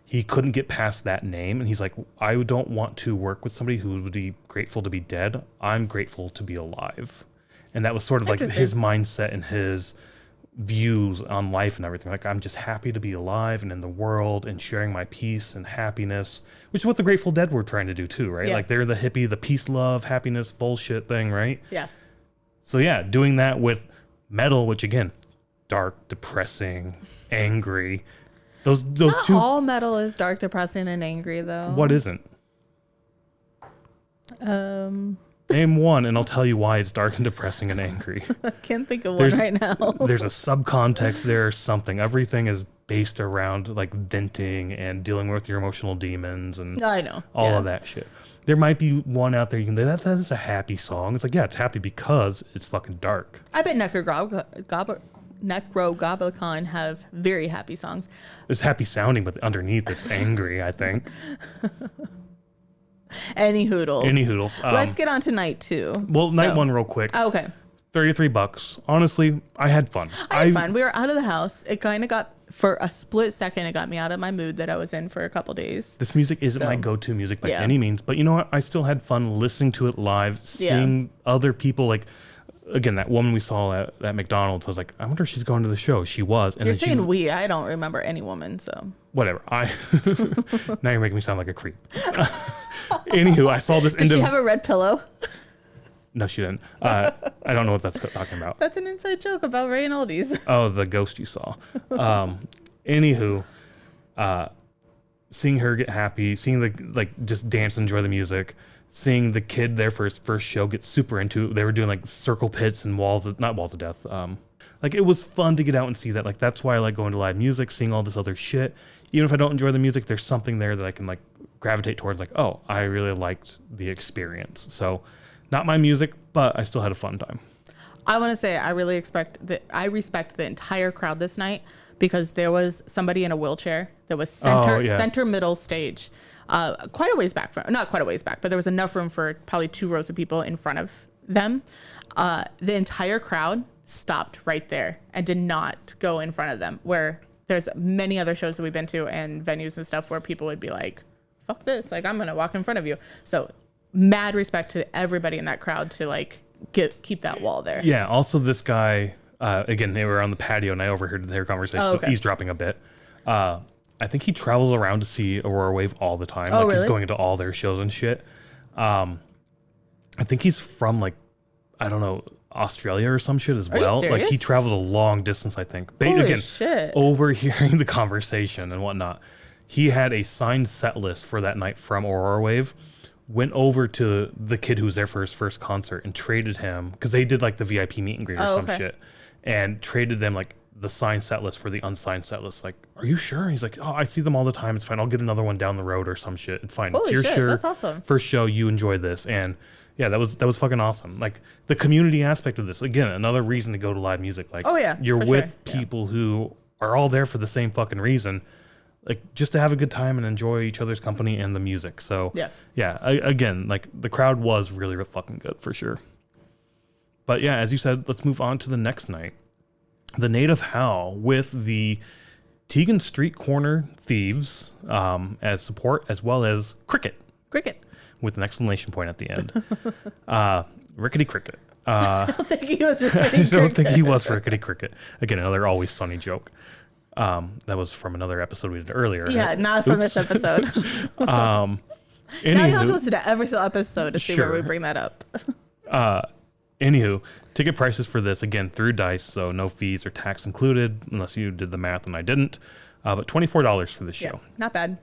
He couldn't get past that name, and he's like, I don't want to work with somebody who would be grateful to be dead. I'm grateful to be alive. And that was sort of like his mindset and his views on life and everything. Like, I'm just happy to be alive and in the world and sharing my peace and happiness, which is what the Grateful Dead were trying to do too, right? Yeah. Like they're the hippie, the peace, love, happiness bullshit thing, right? Yeah. So yeah, doing that with metal, which again, dark, depressing, angry. Those Not two. All metal is dark, depressing, and angry though. What isn't? Name one, and I'll tell you why it's dark and depressing and angry. I can't think of one right now. There's a subcontext there or something. Everything is based around like venting and dealing with your emotional demons and I know all of that shit. There might be one out there you can say, that is a happy song. It's like, yeah, it's happy because it's fucking dark. I bet Necrogoblicon have very happy songs. It's happy sounding, but underneath it's angry, I think. Any hoodles. Let's get on to night two. Well, night one real quick. Oh, okay. $33. Honestly, I had fun. I had fun. We were out of the house. It kind of got, for a split second, it got me out of my mood that I was in for a couple days. This music isn't my go-to music by any means, but you know what? I still had fun listening to it live, seeing other people. Like, again, that woman we saw at McDonald's, I was like, I wonder if she's going to the show. She was. And you're saying we. I don't remember any woman, so. Whatever. Now you're making me sound like a creep. Anywho, I saw this. Did she have a red pillow? No, she didn't. I don't know what that's talking about. That's an inside joke about Ray and Oldies. Oh, the ghost you saw. Anywho, seeing her get happy, seeing the just dance, enjoy the music, seeing the kid there for his first show get super into it. They were doing like circle pits and not walls of death. Like it was fun to get out and see that. Like that's why I like going to live music, seeing all this other shit. Even if I don't enjoy the music, there's something there that I can like gravitate towards. Like, oh, I really liked the experience. So, not my music, but I still had a fun time. I want to say I respect the entire crowd this night because there was somebody in a wheelchair that was center middle stage, quite a ways back not quite a ways back, but there was enough room for probably 2 rows of people in front of them. The entire crowd stopped right there and did not go in front of them, where there's many other shows that we've been to and venues and stuff where people would be like, fuck this, like I'm gonna walk in front of you. So mad respect to everybody in that crowd to like keep that wall there. Yeah, also this guy, again, they were on the patio and I overheard their conversation, eavesdropping a bit. I think he travels around to see Aurorawave all the time. Like, really? He's going into all their shows and shit. I think he's from like, I don't know, Australia or some shit as well. Like he traveled a long distance, I think. Again, shit. Overhearing the conversation and whatnot, he had a signed set list for that night from Aurorawave. Went over to the kid who was there for his first concert and traded him, because they did like the VIP meet and greet or some shit, and traded them like the signed set list for the unsigned set list. Like, are you sure? He's like, oh, I see them all the time. It's fine. I'll get another one down the road or some shit. It's fine. Holy You're shit, sure. that's awesome. First show, you enjoy this. And yeah, that was fucking awesome. Like the community aspect of this, again, another reason to go to live music. Like, you're with people who are all there for the same fucking reason. Like just to have a good time and enjoy each other's company and the music. So again, like the crowd was really, really fucking good for sure. But yeah, as you said, let's move on to the next night. The Native Howl with the Tejon Street Corner Thieves as support, as well as Cricket. With an exclamation point at the end. Rickety Cricket. I don't think he was Rickety Cricket. I don't think he was Rickety Cricket. Again, another Always Sunny joke. That was from another episode we did earlier. Yeah, not from this episode. Now you have to listen to every single episode to see where we bring that up. Anywho, ticket prices for this, again, through Dice, so no fees or tax included, unless you did the math and I didn't. But $24 for the show. Yeah, not bad.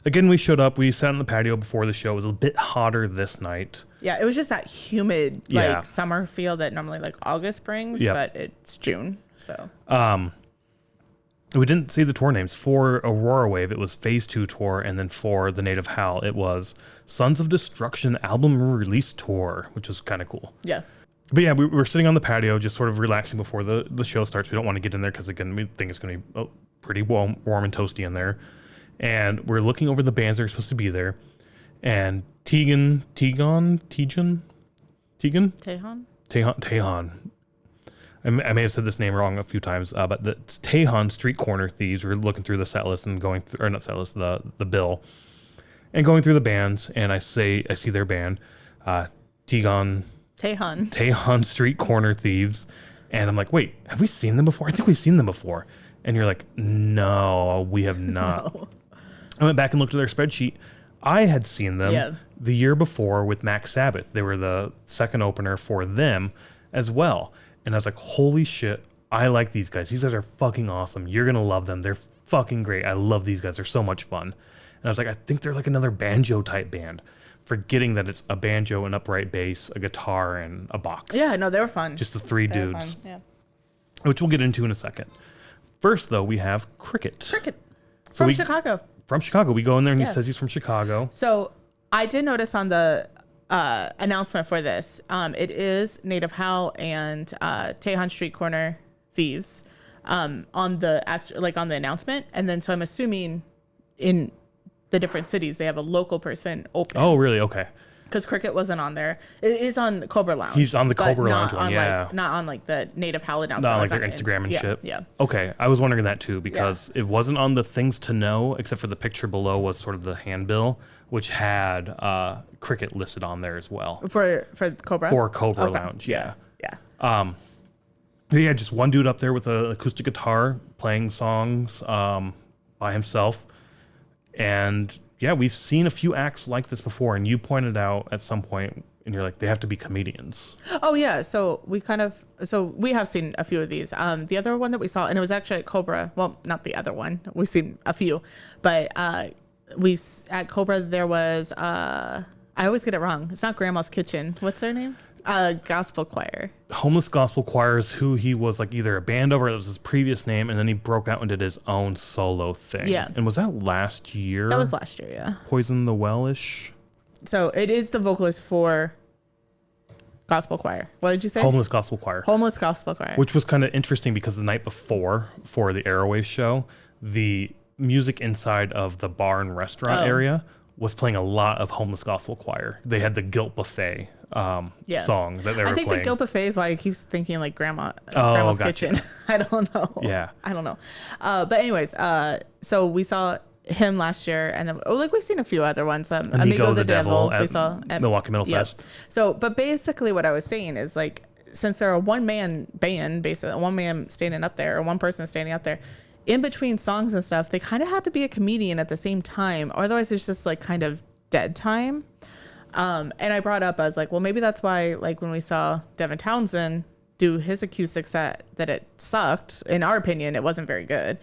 Again, we showed up. We sat on the patio before the show. It was a bit hotter this night. Yeah, it was just that humid, summer feel that normally like August brings, but it's June, so. We didn't see the tour names. For Aurorawave, it was Phase 2 tour, and then for the Native Howl, it was Sons of Destruction album release tour, which was kind of cool. Yeah. But yeah, we were sitting on the patio, just sort of relaxing before the show starts. We don't want to get in there because, again, we think it's going to be pretty warm and toasty in there. And we're looking over the bands that are supposed to be there. And Tejon. I may have said this name wrong a few times, but the Tejon Street Corner Thieves. We're looking through the set list and going through, or not set list, the bill, and going through the bands. And I see their band, Tejon Street Corner Thieves, and I'm like, wait, have we seen them before? I think we've seen them before. And you're like, no, we have not. No. I went back and looked at their spreadsheet. I had seen them the year before with Max Sabbath. They were the second opener for them as well. And I was like, holy shit, I like these guys. These guys are fucking awesome. You're going to love them. They're fucking great. I love these guys. They're so much fun. And I was like, I think they're like another banjo type band. Forgetting that it's a banjo, an upright bass, a guitar, and a box. Yeah, no, they were fun. Just the three dudes. Yeah. Which we'll get into in a second. First, though, we have Cricket. From Chicago. From Chicago. We go in there and he says he's from Chicago. So I did notice on the announcement for this, it is Native Howl and Tejon Street Corner Thieves on the on the announcement. And then so I'm assuming in the different cities they have a local person open. Oh, really? Okay. Because Cricket wasn't on there. It is on the Cobra Lounge. He's on the Cobra Lounge one, not on like the Native Howl announcement. Not like their Instagram and shit. Yeah. Okay, I was wondering that too because it wasn't on the things to know, except for the picture below was sort of the handbill, which had Cricket listed on there as well. For Cobra? For Cobra Lounge, yeah. Yeah, just one dude up there with an acoustic guitar playing songs by himself. And yeah, we've seen a few acts like this before, and you pointed out at some point, and you're like, they have to be comedians. Oh yeah, so we have seen a few of these. The other one that we saw, and it was actually at Cobra. Well, not the other one. We've seen a few, but at Cobra there was I always get it wrong. It's not Grandma's Kitchen. What's their name? Gospel choir. Homeless Gospel Choir is who he was like either a band over, that was his previous name, and then he broke out and did his own solo thing. Yeah. And was that last year? That was last year, yeah. Poison the Well-ish? So it is the vocalist for Gospel choir. What did you say? Homeless gospel choir. Homeless gospel choir. Which was kind of interesting because the night before, for the Aurorawave show, the music inside of the bar and restaurant area was playing a lot of homeless gospel choir. They had the Guilt Buffet song that they were playing. I think the Guilt Buffet is why he keeps thinking like Grandma's Kitchen. I don't know. Yeah. I don't know. But anyways, so we saw him last year, and then we've seen a few other ones. Amigo the Devil we saw at Milwaukee Metal Fest. So, but basically what I was saying is like, since they're a one-man band, basically one man standing up there or one person standing up there, in between songs and stuff, they kind of had to be a comedian at the same time. Otherwise, it's just like kind of dead time. And I brought up, I was like, well, maybe that's why, like when we saw Devin Townsend do his acoustic set, that it sucked. In our opinion, it wasn't very good.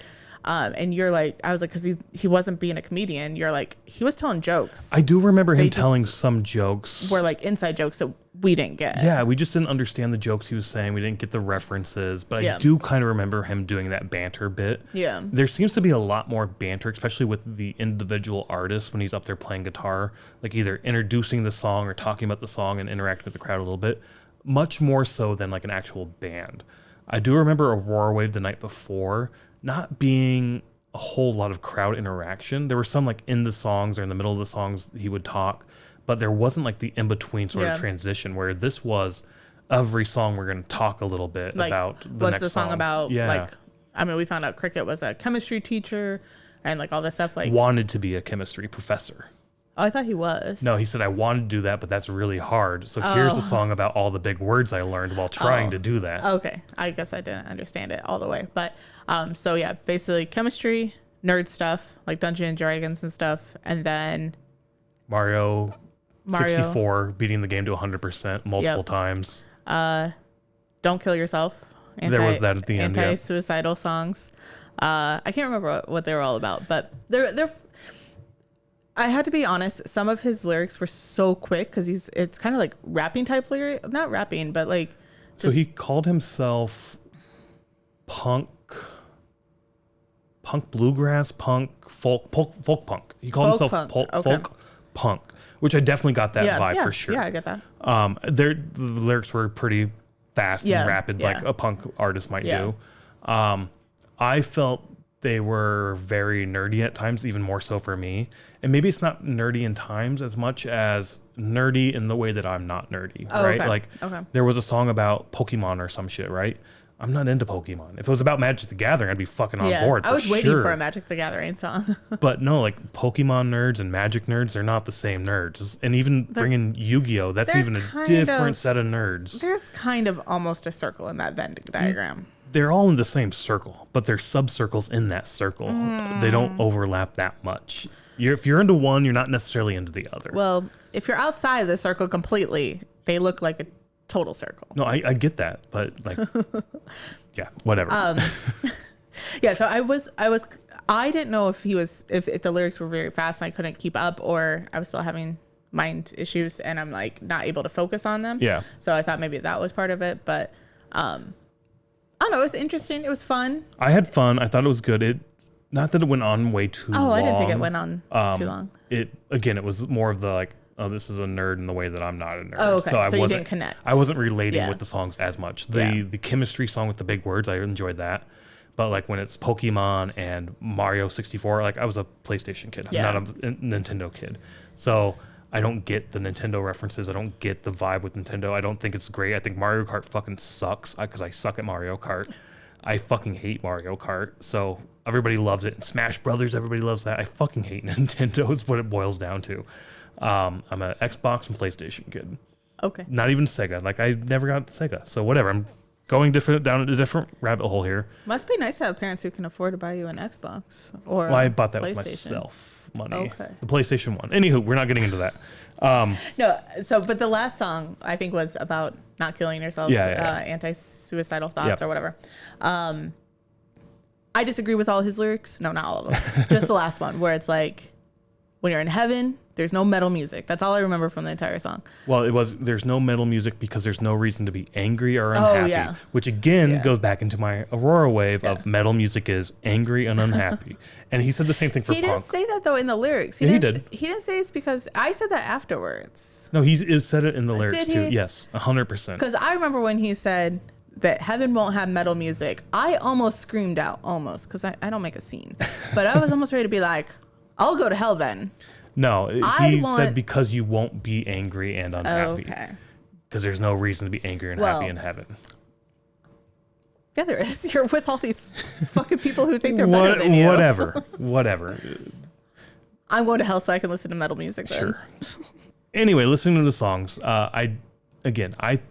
And you're like, I was like, because he wasn't being a comedian. You're like, he was telling jokes. I do remember him telling some jokes. Were like inside jokes that we didn't get. Yeah, we just didn't understand the jokes he was saying. We didn't get the references. But I do kind of remember him doing that banter bit. Yeah. There seems to be a lot more banter, especially with the individual artist when he's up there playing guitar, like either introducing the song or talking about the song and interacting with the crowd a little bit. Much more so than like an actual band. I do remember Aurorawave the night before not being a whole lot of crowd interaction. There were some like in the songs or in the middle of the songs he would talk, but there wasn't like the in-between sort of transition where this was every song we're going to talk a little bit like, about the what's next the song about? Yeah. Like, I mean, we found out Cricket was a chemistry teacher and like all this stuff. Like wanted to be a chemistry professor. Oh, I thought he was. No, he said, I wanted to do that, but that's really hard. So here's a song about all the big words I learned while trying to do that. Okay. I guess I didn't understand it all the way. But so yeah, basically chemistry, nerd stuff, like Dungeons and Dragons and stuff. And then Mario 64, beating the game to 100% multiple times. Don't Kill Yourself. There was that at the end. Anti-suicidal songs. I can't remember what they were all about, but they're I had to be honest, some of his lyrics were so quick because it's kind of like rapping type lyric, not rapping, but like. So he called himself punk bluegrass, folk punk. He called himself folk punk, which I definitely got that vibe for sure. Yeah, I get that. The lyrics were pretty fast and rapid, like a punk artist might do. I felt they were very nerdy at times, even more so for me. And maybe it's not nerdy in times as much as nerdy in the way that I'm not nerdy, right? Okay. Like there was a song about Pokemon or some shit, right? I'm not into Pokemon. If it was about Magic the Gathering, I'd be fucking on board. I was waiting for a Magic the Gathering song. But no, like Pokemon nerds and Magic nerds, they're not the same nerds. And even bringing Yu-Gi-Oh, that's even a different set of nerds. There's kind of almost a circle in that Venn diagram. They're all in the same circle, but there's sub-circles in that circle. They don't overlap that much. If you're into one, you're not necessarily into the other. Well, if you're outside the circle completely, they look like a total circle. No, I get that, but like, yeah, whatever. Yeah, so I didn't know if if the lyrics were very fast and I couldn't keep up, or I was still having mind issues and I'm like not able to focus on them. Yeah. So I thought maybe that was part of it, but I don't know. It was interesting. It was fun. I had fun. I thought it was good. Not that it went on way too long. I didn't think it went on too long. It was more of the like, oh, this is a nerd in the way that I'm not a nerd. Oh, okay. So you didn't connect. I wasn't relating with the songs as much. The chemistry song with the big words, I enjoyed that. But like when it's Pokemon and Mario 64, like I was a PlayStation kid. I'm not a Nintendo kid. So I don't get the Nintendo references. I don't get the vibe with Nintendo. I don't think it's great. I think Mario Kart fucking sucks because I suck at Mario Kart. I fucking hate Mario Kart. So everybody loves it. And Smash Brothers, everybody loves that. I fucking hate Nintendo. It's what it boils down to. I'm an Xbox and PlayStation kid. Okay. Not even Sega. Like I never got Sega. So whatever. I'm going down a different rabbit hole here. Must be nice to have parents who can afford to buy you an Xbox or I bought that with myself. Money. Okay. The PlayStation 1. Anywho, we're not getting into that. No, but the last song I think was about not killing yourself, anti-suicidal thoughts or whatever. I disagree with all his lyrics. No, not all of them. Just the last one where it's like, when you're in heaven, there's no metal music. That's all I remember from the entire song. Well, there's no metal music because there's no reason to be angry or unhappy, which again goes back into my Aurorawave of metal music is angry and unhappy. And he said the same thing for punk. He didn't say that though in the lyrics. He did. He didn't say it's because I said that afterwards. No, he said it in the lyrics too. Yes, 100%. Because I remember when he said that heaven won't have metal music, I almost screamed out, because I don't make a scene. But I was almost ready to be like, I'll go to hell then. No, he said because you won't be angry and unhappy. Okay. Because there's no reason to be angry and happy in heaven. Yeah, there is. You're with all these fucking people who think they're better than you. Whatever. I'm going to hell so I can listen to metal music then. Sure. Anyway, listening to the songs, I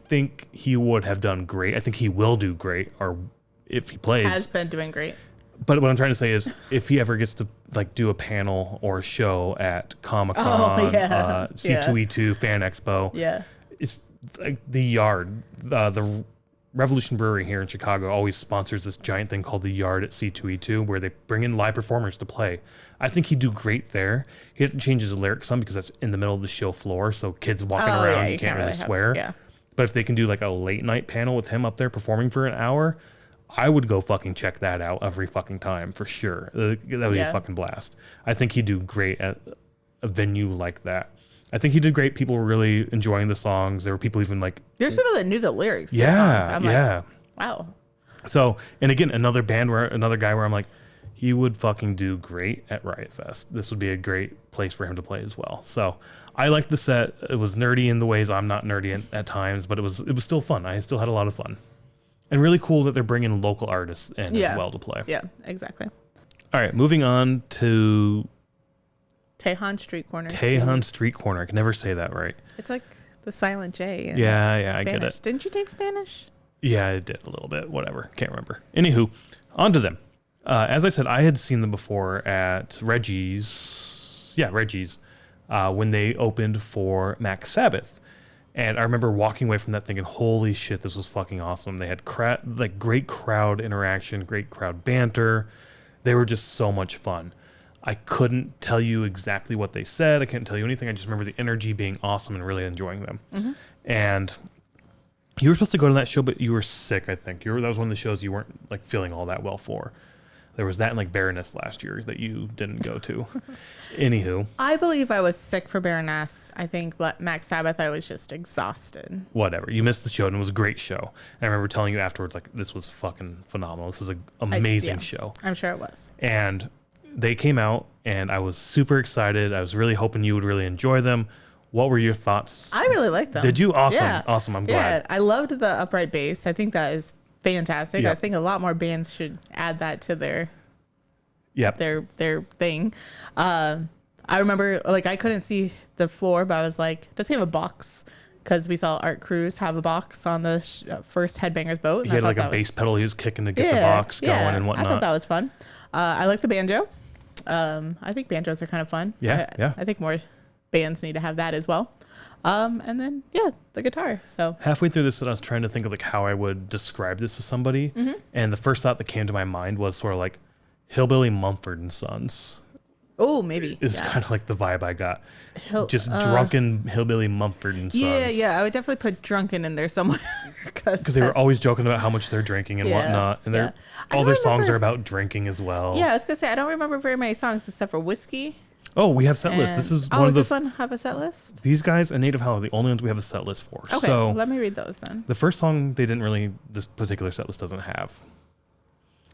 think he would have done great. I think he will do great, or if he plays. Has been doing great. But what I'm trying to say is, if he ever gets to like do a panel or a show at Comic-Con, C2E2, Fan Expo, it's like the Yard, the Revolution Brewery here in Chicago always sponsors this giant thing called the Yard at C2E2, where they bring in live performers to play. I think he'd do great there. He had to change his lyrics some because that's in the middle of the show floor, so kids walking around, you can't really swear. But if they can do like a late night panel with him up there performing for an hour, I would go fucking check that out every fucking time for sure. That would be a fucking blast. I think he'd do great at a venue like that. I think he did great. People were really enjoying the songs. There were people even like... There's people that knew the lyrics. Yeah, I'm like, wow. So, and again, another guy where I'm like, he would fucking do great at Riot Fest. This would be a great place for him to play as well. So I liked the set. It was nerdy in the ways I'm not nerdy at times, but it was still fun. I still had a lot of fun. And really cool that they're bringing local artists in as well to play. Yeah, exactly. All right, moving on to... Tejon Street Corner. Tejon Street Corner. I can never say that right. It's like the silent J. Yeah, I get it. Didn't you take Spanish? Yeah, I did a little bit. Whatever. Can't remember. Anywho, on to them. As I said, I had seen them before at Reggie's. Yeah, Reggie's. When they opened for Max Sabbath. And I remember walking away from that thinking, holy shit, this was fucking awesome. They had great crowd interaction, great crowd banter. They were just so much fun. I couldn't tell you exactly what they said. I couldn't tell you anything. I just remember the energy being awesome and really enjoying them. Mm-hmm. And you were supposed to go to that show, but you were sick, I think. That was one of the shows you weren't like feeling all that well for. There was that and like Baroness last year that you didn't go to. Anywho. I believe I was sick for Baroness. I think, but Max Sabbath, I was just exhausted. Whatever. You missed the show and it was a great show. And I remember telling you afterwards, like, this was fucking phenomenal. This was an amazing show. I'm sure it was. And they came out and I was super excited. I was really hoping you would really enjoy them. What were your thoughts? I really liked them. Did you? Awesome. Yeah. Awesome. I'm glad. Yeah, I loved the upright bass. I think that is fantastic. Yep. I think a lot more bands should add that to their thing. I remember, like, I couldn't see the floor, but I was like, does he have a box? Because we saw Art Cruz have a box on the first Headbangers boat. He had like a bass pedal he was kicking to get the box going and whatnot. I thought that was fun. I like the banjo. I think banjos are kind of fun. Yeah. I think more bands need to have that as well. And then, the guitar. So halfway through this, I was trying to think of like how I would describe this to somebody. Mm-hmm. And the first thought that came to my mind was sort of like Hillbilly Mumford and Sons. Oh, maybe. Is kind of like the vibe I got. Just drunken Hillbilly Mumford and Sons. Yeah. I would definitely put drunken in there somewhere. Because they were always joking about how much they're drinking and whatnot. And all their songs are about drinking as well. Yeah, I was going to say, I don't remember very many songs except for Whiskey. Oh, we have set lists. This is one of this one have a set list? These guys and Native Howl are the only ones we have a set list for. Okay, so let me read those then. The first song this particular set list doesn't have.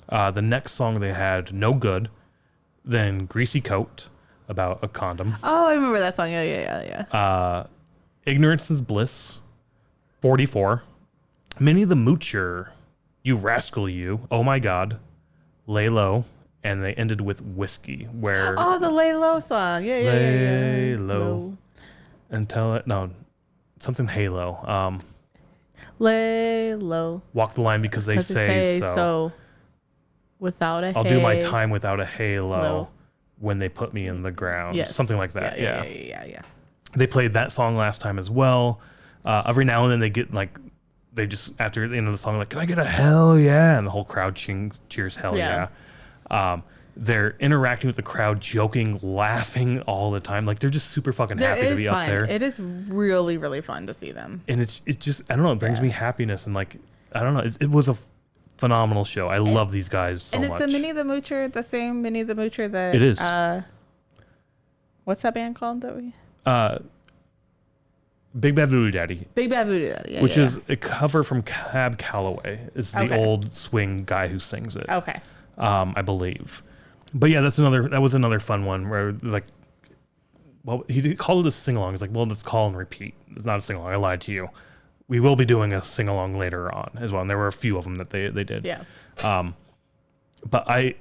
The next song they had No Good, then Greasy Coat, about a condom. Oh, I remember that song. Yeah. Ignorance is Bliss, 44. Minnie the Moocher, You Rascal You, Oh My God, Lay Low, and they ended with Whiskey, where... Oh, the Lay Low song. Yeah. Lay Low. And tell it... No, something Halo. Lay Low. Walk the line because they say so. Without a I'll do my time without a halo when they put me in the ground. Yes. Something like that. Yeah. They played that song last time as well. Every now and then they get like, they just, after the end of the song, like, can I get a hell yeah? And the whole crowd cheers hell yeah. They're interacting with the crowd, joking, laughing all the time. Like they're just super fucking happy to be up there. It is really, really fun to see them. And it just, I don't know, it brings me happiness. And like, I don't know, it was a phenomenal show. I love these guys so much. And is the Minnie the Moocher the same Minnie the Moocher that... It is. What's that band called that we... Big Bad Voodoo Daddy. Big Bad Voodoo Daddy, yeah. Which is a cover from Cab Calloway. It's the old swing guy who sings it. Okay. I believe. But yeah, that was another fun one where like, well, he called it a sing-along. He's like, well, let's call and repeat. It's not a sing-along. I lied to you. We will be doing a sing-along later on as well. And there were a few of them that they did. Yeah. But I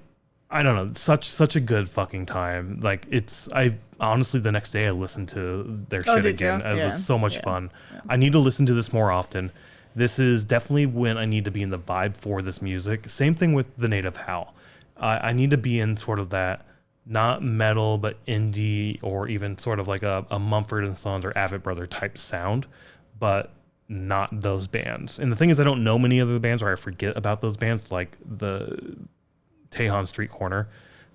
don't know, such a good fucking time. Like I honestly, the next day I listened to their shit again. It was so much fun. Yeah. I need to listen to this more often. This is definitely when I need to be in the vibe for this music. Same thing with the Native Howl. I need to be in sort of that, not metal, but indie, or even sort of like a Mumford & Sons or Avett Brother type sound, but not those bands. And the thing is, I don't know many other bands, or I forget about those bands, like the Tejon Street Corner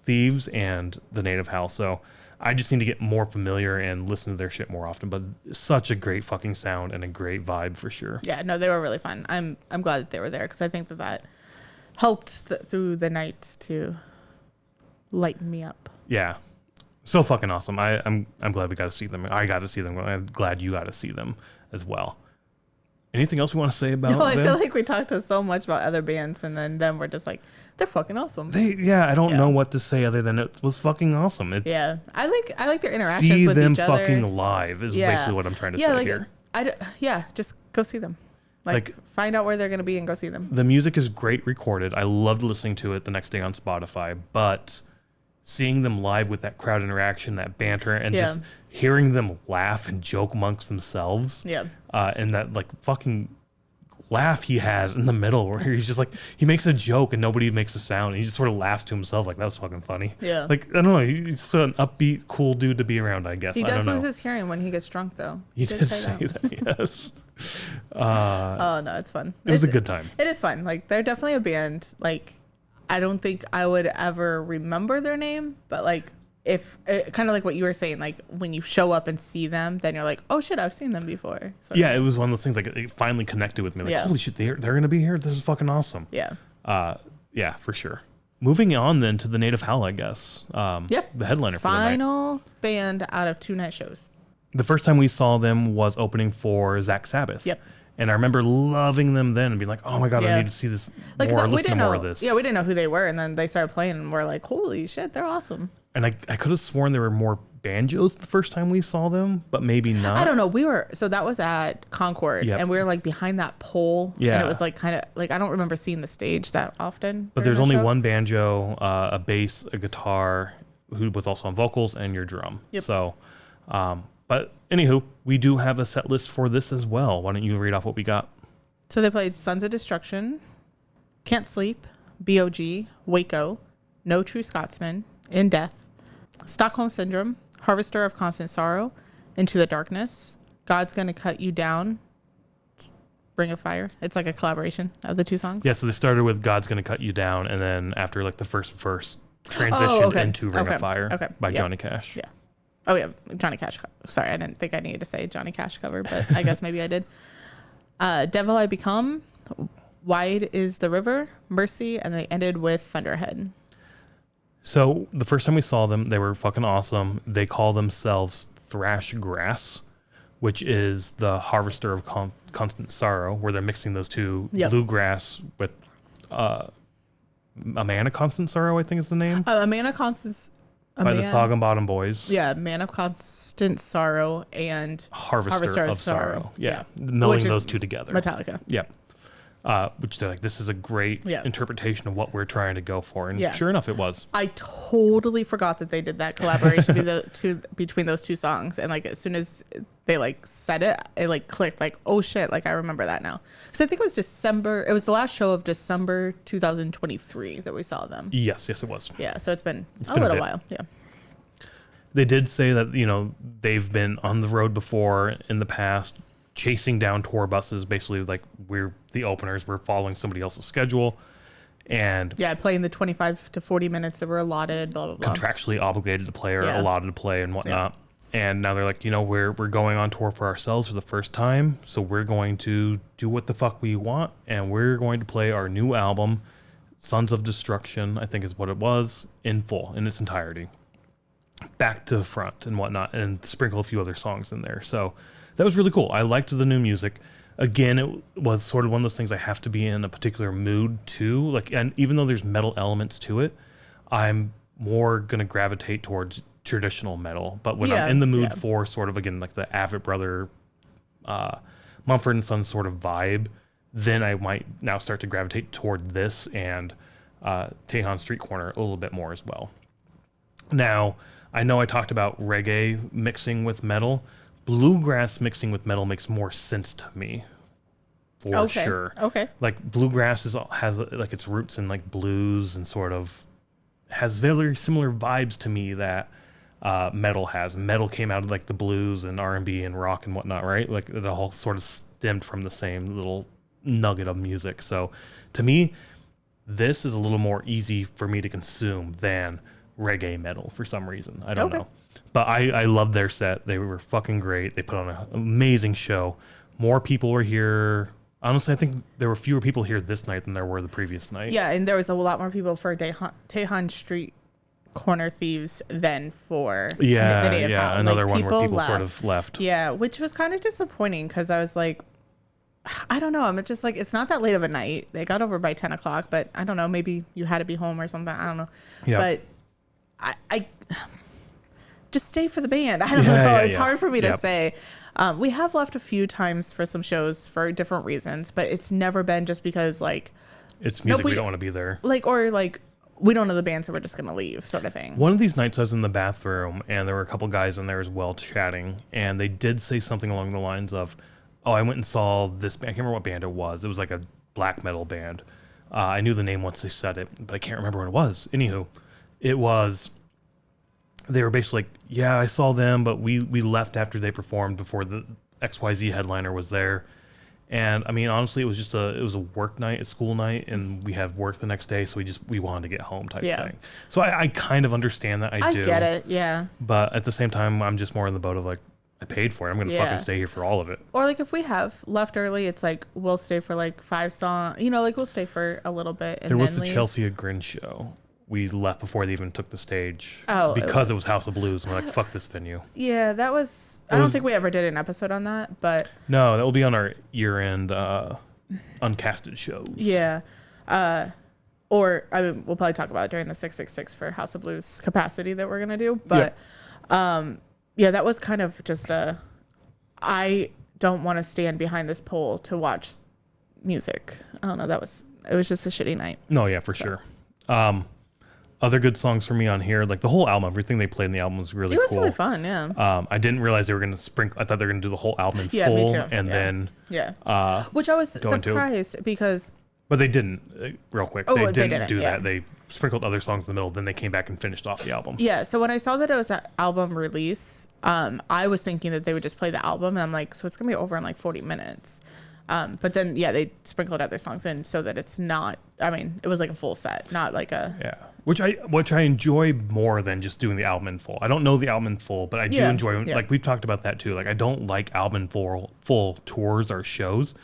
Thieves and the Native Howl. So I just need to get more familiar and listen to their shit more often. But such a great fucking sound and a great vibe for sure. Yeah, no, they were really fun. I'm glad that they were there, because I think that helped through the night to lighten me up. Yeah, so fucking awesome. I'm glad we got to see them. I got to see them. I'm glad you got to see them as well. Anything else we want to say about them? I feel like we talked so much about other bands, and then we're just like, they're fucking awesome. I don't know what to say other than it was fucking awesome. I like their interactions with each other. See them fucking live is basically what I'm trying to say here. Just go see them. Like find out where they're going to be and go see them. The music is great recorded. I loved listening to it the next day on Spotify, but seeing them live with that crowd interaction, that banter, and just hearing them laugh and joke amongst themselves. Yeah. And that like fucking laugh he has in the middle where he's just like, he makes a joke and nobody makes a sound. And he just sort of laughs to himself like, that was fucking funny. Yeah. Like, I don't know. He's just an upbeat, cool dude to be around, I guess. He does lose his hearing when he gets drunk, though. He did say that, yes. Oh, no, it's fun. It was a good time. It is fun. Like, they're definitely a band. Like, I don't think I would ever remember their name, but like, if kind of like what you were saying, like when you show up and see them, then you're like, oh shit, I've seen them before. It was one of those things like it finally connected with me. Like, holy shit, they're gonna be here. This is fucking awesome. Yeah. Yeah, for sure. Moving on then to the Native Howl, I guess. The headliner for the night. Final band out of 2 night shows. The first time we saw them was opening for Zach Sabbath. Yep. And I remember loving them then and being like, oh my God, I need to see this more, listen to more of this. Yeah, we didn't know who they were. And then they started playing and we're like, holy shit, they're awesome. And I could have sworn there were more banjos the first time we saw them, but maybe not. I don't know. So that was at Concord and we were like behind that pole. Yeah. And it was like kind of like, I don't remember seeing the stage that often. But there's only one banjo, a bass, a guitar, who was also on vocals, and your drum. Yep. So, but anywho, we do have a set list for this as well. Why don't you read off what we got? So they played Sons of Destruction, Can't Sleep, B.O.G., Waco, No True Scotsman, In Death, Stockholm Syndrome, Harvester of Constant Sorrow, Into the Darkness, God's Gonna Cut You Down, Bring a Fire. It's like a collaboration of the 2 songs. Yeah, so they started with God's Gonna Cut You Down, and then after like the first verse, transitioned into Ring of Fire by Johnny Cash. Yeah. Oh, yeah, Johnny Cash. Sorry, I didn't think I needed to say Johnny Cash cover, but I guess maybe I did. Devil I Become, Wide is the River, Mercy, and they ended with Thunderhead. So the first time we saw them, they were fucking awesome. They call themselves Thrash Grass, which is the Harvester of Constant Sorrow, where they're mixing those two, bluegrass with A Man of Constant Sorrow, I think is the name. A Man of Constant by the Sog and Bottom Boys. Yeah, Man of Constant Sorrow and Harvester of Sorrow. Yeah. Melding those two together. Metallica. Yeah. Which they're like, this is a great interpretation of what we're trying to go for. And sure enough, it was. I totally forgot that they did that collaboration between those 2 songs. And like, as soon as they like said it, it like clicked like, oh shit. Like I remember that now. So I think it was it was the last show of December 2023 that we saw them. Yes, it was. Yeah. So it's been a little while. Yeah. They did say that, they've been on the road before in the past, chasing down tour buses. Basically, like, we're the openers, we're following somebody else's schedule, And playing the 25 to 40 minutes that were allotted, blah, blah, blah. Contractually obligated to play or allotted to play and whatnot. And now they're like, we're going on tour for ourselves for the first time. So we're going to do what the fuck we want. And we're going to play our new album, Sons of Destruction, I think is what it was, in full, in its entirety. Back to front and whatnot, and sprinkle a few other songs in there. So that was really cool. I liked the new music. Again, it was sort of one of those things I have to be in a particular mood too. Like, and even though there's metal elements to it, I'm more going to gravitate towards traditional metal. But when I'm in the mood for sort of, again, like the Avett Brother, Mumford & Sons sort of vibe, then I might now start to gravitate toward this and Tejon Street Corner a little bit more as well. Now, I know I talked about reggae mixing with metal. Bluegrass mixing with metal makes more sense to me, for sure. Okay. Like bluegrass has like its roots in like blues and sort of has very similar vibes to me that metal has. Metal came out of like the blues and R&B and rock and whatnot, right? Like it all sort of stemmed from the same little nugget of music. So to me, this is a little more easy for me to consume than reggae metal for some reason. I don't know. But I loved their set. They were fucking great. They put on an amazing show. More people were here. Honestly, I think there were fewer people here this night than there were the previous night. Yeah, and there was a lot more people for Tejon Street Corner Thieves than for the Native Howl. Another one where people sort of left. Yeah, which was kind of disappointing because I was like, I don't know. I'm just like, it's not that late of a night. They got over by 10 o'clock, but I don't know. Maybe you had to be home or something. I don't know. Yeah. But I just stay for the band. I don't know. It's hard for me to say. We have left a few times for some shows for different reasons, but it's never been just because like it's music we don't want to be there. Like we don't know the band, so we're just gonna leave, sort of thing. One of these nights I was in the bathroom and there were a couple guys in there as well chatting, and they did say something along the lines of, "Oh, I went and saw this band. I can't remember what band it was. It was like a black metal band. I knew the name once they said it, but I can't remember what it was. Anywho, it was." They were basically like, yeah, I saw them, but we left after they performed before the XYZ headliner was there. And I mean, honestly, it was a work night, a school night, and we had work the next day, so we wanted to get home type thing. So I kind of understand that. I do get it, yeah. But at the same time, I'm just more in the boat of like, I paid for it. I'm gonna fucking stay here for all of it. Or like if we have left early, it's like we'll stay for like 5 songs. Like we'll stay for a little bit. And there was then the Chelsea Grin show. We left before they even took the stage because it was House of Blues. And we're like, fuck this venue. Yeah, that was... I don't think we ever did an episode on that, but... No, that will be on our year-end uncasted shows. Yeah. Or we'll probably talk about it during the 666 for House of Blues capacity that we're going to do. But, that was kind of just I don't want to stand behind this pole to watch music. I don't know. It was just a shitty night. No, yeah, for sure. Other good songs for me on here, like the whole album, everything they played in the album was really cool. It was really fun, yeah. I didn't realize they were going to sprinkle. I thought they were going to do the whole album in full. Me too. And then... Yeah. Which I was surprised because... But they didn't, real quick. They didn't do that. They sprinkled other songs in the middle, then they came back and finished off the album. Yeah, so when I saw that it was an album release, I was thinking that they would just play the album, and I'm like, so it's going to be over in like 40 minutes. But then, they sprinkled other songs in so that it's not, it was like a full set, not like a... Yeah, which I enjoy more than just doing the album in full. I don't know the album in full, but I do enjoy, like we've talked about that too. Like I don't like album in full tours or shows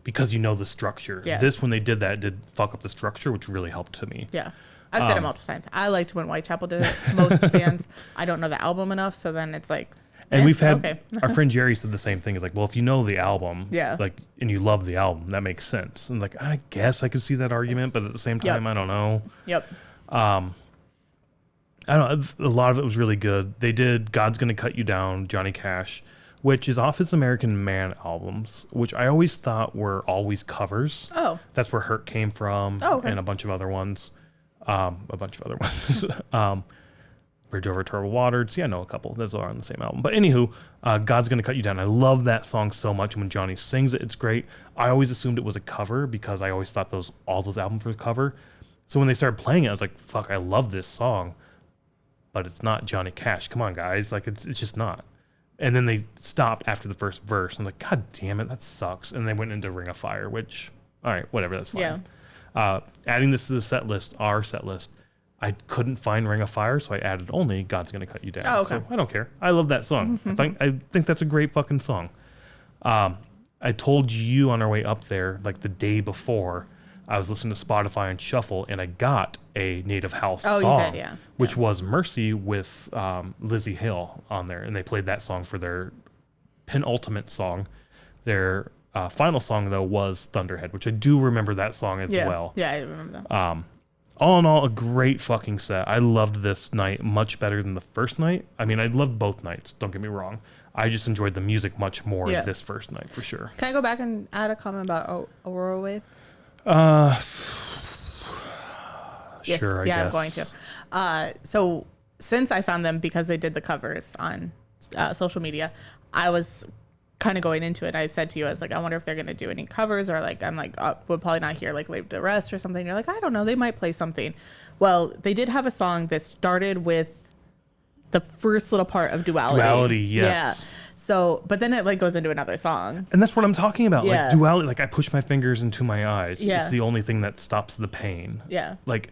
because you know the structure. Yeah. This, when they did that, did fuck up the structure, which really helped to me. Yeah. I've said it multiple times. I liked when Whitechapel did it. Most bands, I don't know the album enough, so then it's like... And we've had our friend Jerry said the same thing. Is like, well, if you know the album, like, and you love the album, that makes sense. And like, I guess I could see that argument, but at the same time, I don't know. Yep. I don't know. A lot of it was really good. They did "God's Gonna Cut You Down," Johnny Cash, which is off his American Man albums, which I always thought were always covers. Oh, that's where "Hurt" came from, and a bunch of other ones. Bridge Over Troubled Waters. Yeah, I know a couple. Those are on the same album. But anywho, God's Gonna Cut You Down. I love that song so much. When Johnny sings it, it's great. I always assumed it was a cover because I always thought all those albums were a cover. So when they started playing it, I was like, fuck, I love this song. But it's not Johnny Cash. Come on, guys. Like, it's just not. And then they stopped after the first verse. I'm like, God damn it, that sucks. And they went into Ring of Fire, which, all right, whatever, that's fine. Adding this to the set list, our set list, I couldn't find Ring of Fire, so I added only God's Gonna Cut You Down. Oh, okay. So I don't care. I love that song. I think that's a great fucking song. I told you on our way up there, like the day before, I was listening to Spotify and Shuffle, and I got a Native Howl song, you did, yeah. which was Mercy with Lizzie Hill on there, and they played that song for their penultimate song. Their final song, though, was Thunderhead, which I do remember that song as well. Yeah, I remember that. All in all, a great fucking set. I loved this night much better than the first night. I mean, I loved both nights, don't get me wrong. I just enjoyed the music much more this first night, for sure. Can I go back and add a comment about Aurorawave? Yes, sure, I guess. I'm going to. So since I found them because they did the covers on social media, I was kind of going into it. I said to you, I was like, I wonder if they're going to do any covers, or like, I'm like, we'll probably not hear like Laid to Rest or something. You're like, I don't know. They might play something. Well, they did have a song that started with the first little part of Duality. Duality, yes. Yeah. So, but then it like goes into another song. And that's what I'm talking about. Yeah. Like Duality, like I push my fingers into my eyes. Yeah. It's the only thing that stops the pain. Yeah. Like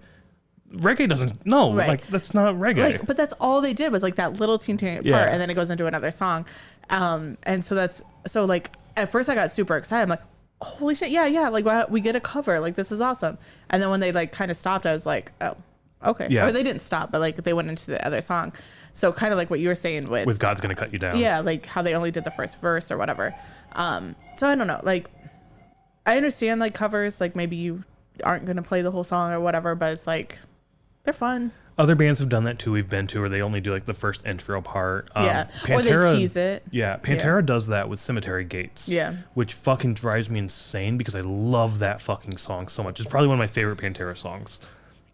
reggae doesn't, no, Right. like that's not reggae. Like, but that's all they did was like that little teeny part, and then it goes into another song. And so like at first I got super excited. I'm like, holy shit, yeah, like we get a cover, like this is awesome. And then when they like kind of stopped, I was like, oh, okay. Yeah. Or they didn't stop, but like they went into the other song. So kind of like what you were saying with God's Gonna Cut You Down. Yeah, like how they only did the first verse or whatever. So I don't know, like I understand like covers, like maybe you aren't gonna play the whole song or whatever, but it's like they're fun. Other bands have done that too. We've been to where they only do like the first intro part. Or they tease it. Yeah, Pantera does that with Cemetery Gates. Yeah, which fucking drives me insane because I love that fucking song so much. It's probably one of my favorite Pantera songs.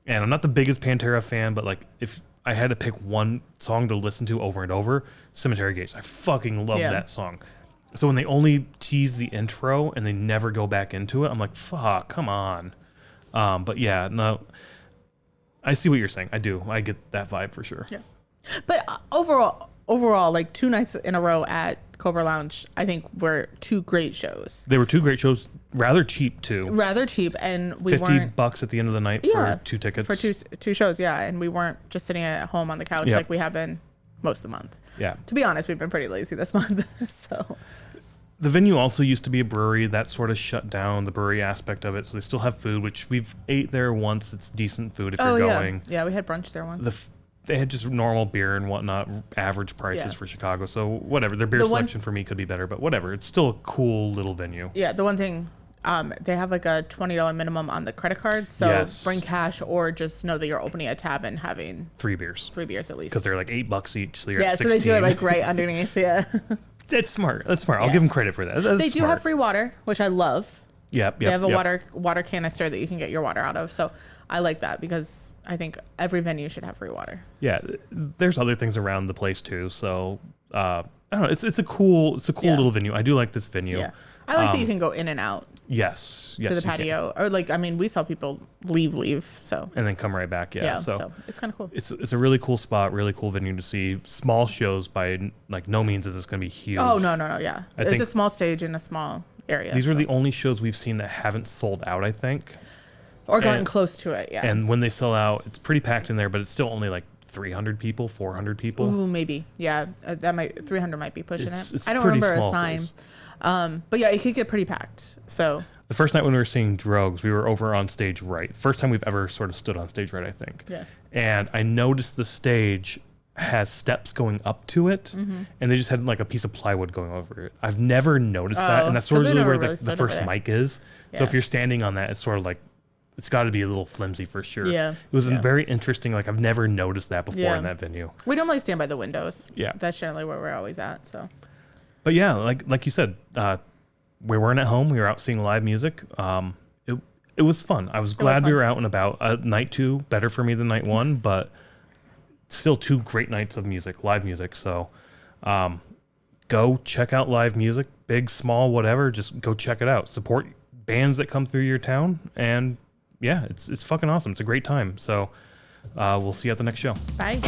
And I'm not the biggest Pantera fan, but like if I had to pick one song to listen to over and over, Cemetery Gates. I fucking love that song. So when they only tease the intro and they never go back into it, I'm like, fuck, come on. But yeah, no. I see what you're saying. I do. I get that vibe for sure. Yeah. But overall, like 2 nights in a row at Cobra Lounge, I think were 2 great shows. They were 2 great shows. Rather cheap too. Rather cheap, and we weren't $50 at the end of the night for 2 tickets. For two shows, yeah. And we weren't just sitting at home on the couch like we have been most of the month. Yeah. To be honest, we've been pretty lazy this month. So. The venue also used to be a brewery that sort of shut down the brewery aspect of it. So they still have food, which we've ate there once. It's decent food if you're going. Yeah, we had brunch there once. They had just normal beer and whatnot, average prices for Chicago. So whatever. Their beer selection for me could be better, but whatever. It's still a cool little venue. Yeah, the one thing, they have like a $20 minimum on the credit card. So bring cash or just know that you're opening a tab and having 3 beers. 3 beers at least. Because they're like $8 each. So you're at 16. So they do it like right underneath. Yeah. That's smart. That's smart. I'll give them credit for that. They do have free water, which I love. Yep. They have a water canister that you can get your water out of. So I like that because I think every venue should have free water. Yeah. There's other things around the place too. So I don't know. It's a cool little venue. I do like this venue. Yeah. I like that you can go in and out. Yes. To the patio, or like, I mean, we saw people leave, so and then come right back. Yeah. So it's kind of cool. It's a really cool spot, really cool venue to see. Small shows by like no means is this going to be huge. Oh no, yeah. It's a small stage in a small area. These are the only shows we've seen that haven't sold out, I think, or gotten close to it. Yeah. And when they sell out, it's pretty packed in there, but it's still only like 300 people, 400 people. Ooh, maybe. Yeah, 300 might be pushing it. I don't remember a sign. But yeah, it could get pretty packed. So the first night when we were seeing Droogs, we were over on stage right. First time we've ever sort of stood on stage right, I think. Yeah. And I noticed the stage has steps going up to it, and they just had like a piece of plywood going over it. I've never noticed that, and that's sort of really where the first mic is. Yeah. So if you're standing on that, it's sort of like, it's got to be a little flimsy for sure. Yeah. It was very interesting. Like I've never noticed that before in that venue. We normally stand by the windows. Yeah. That's generally where we're always at. So. But yeah, like you said, we weren't at home. We were out seeing live music. It was fun. I was glad we were out and about. Night 2, better for me than night 1, but still 2 great nights of music, live music. So go check out live music, big, small, whatever. Just go check it out. Support bands that come through your town. And yeah, it's fucking awesome. It's a great time. So we'll see you at the next show. Bye.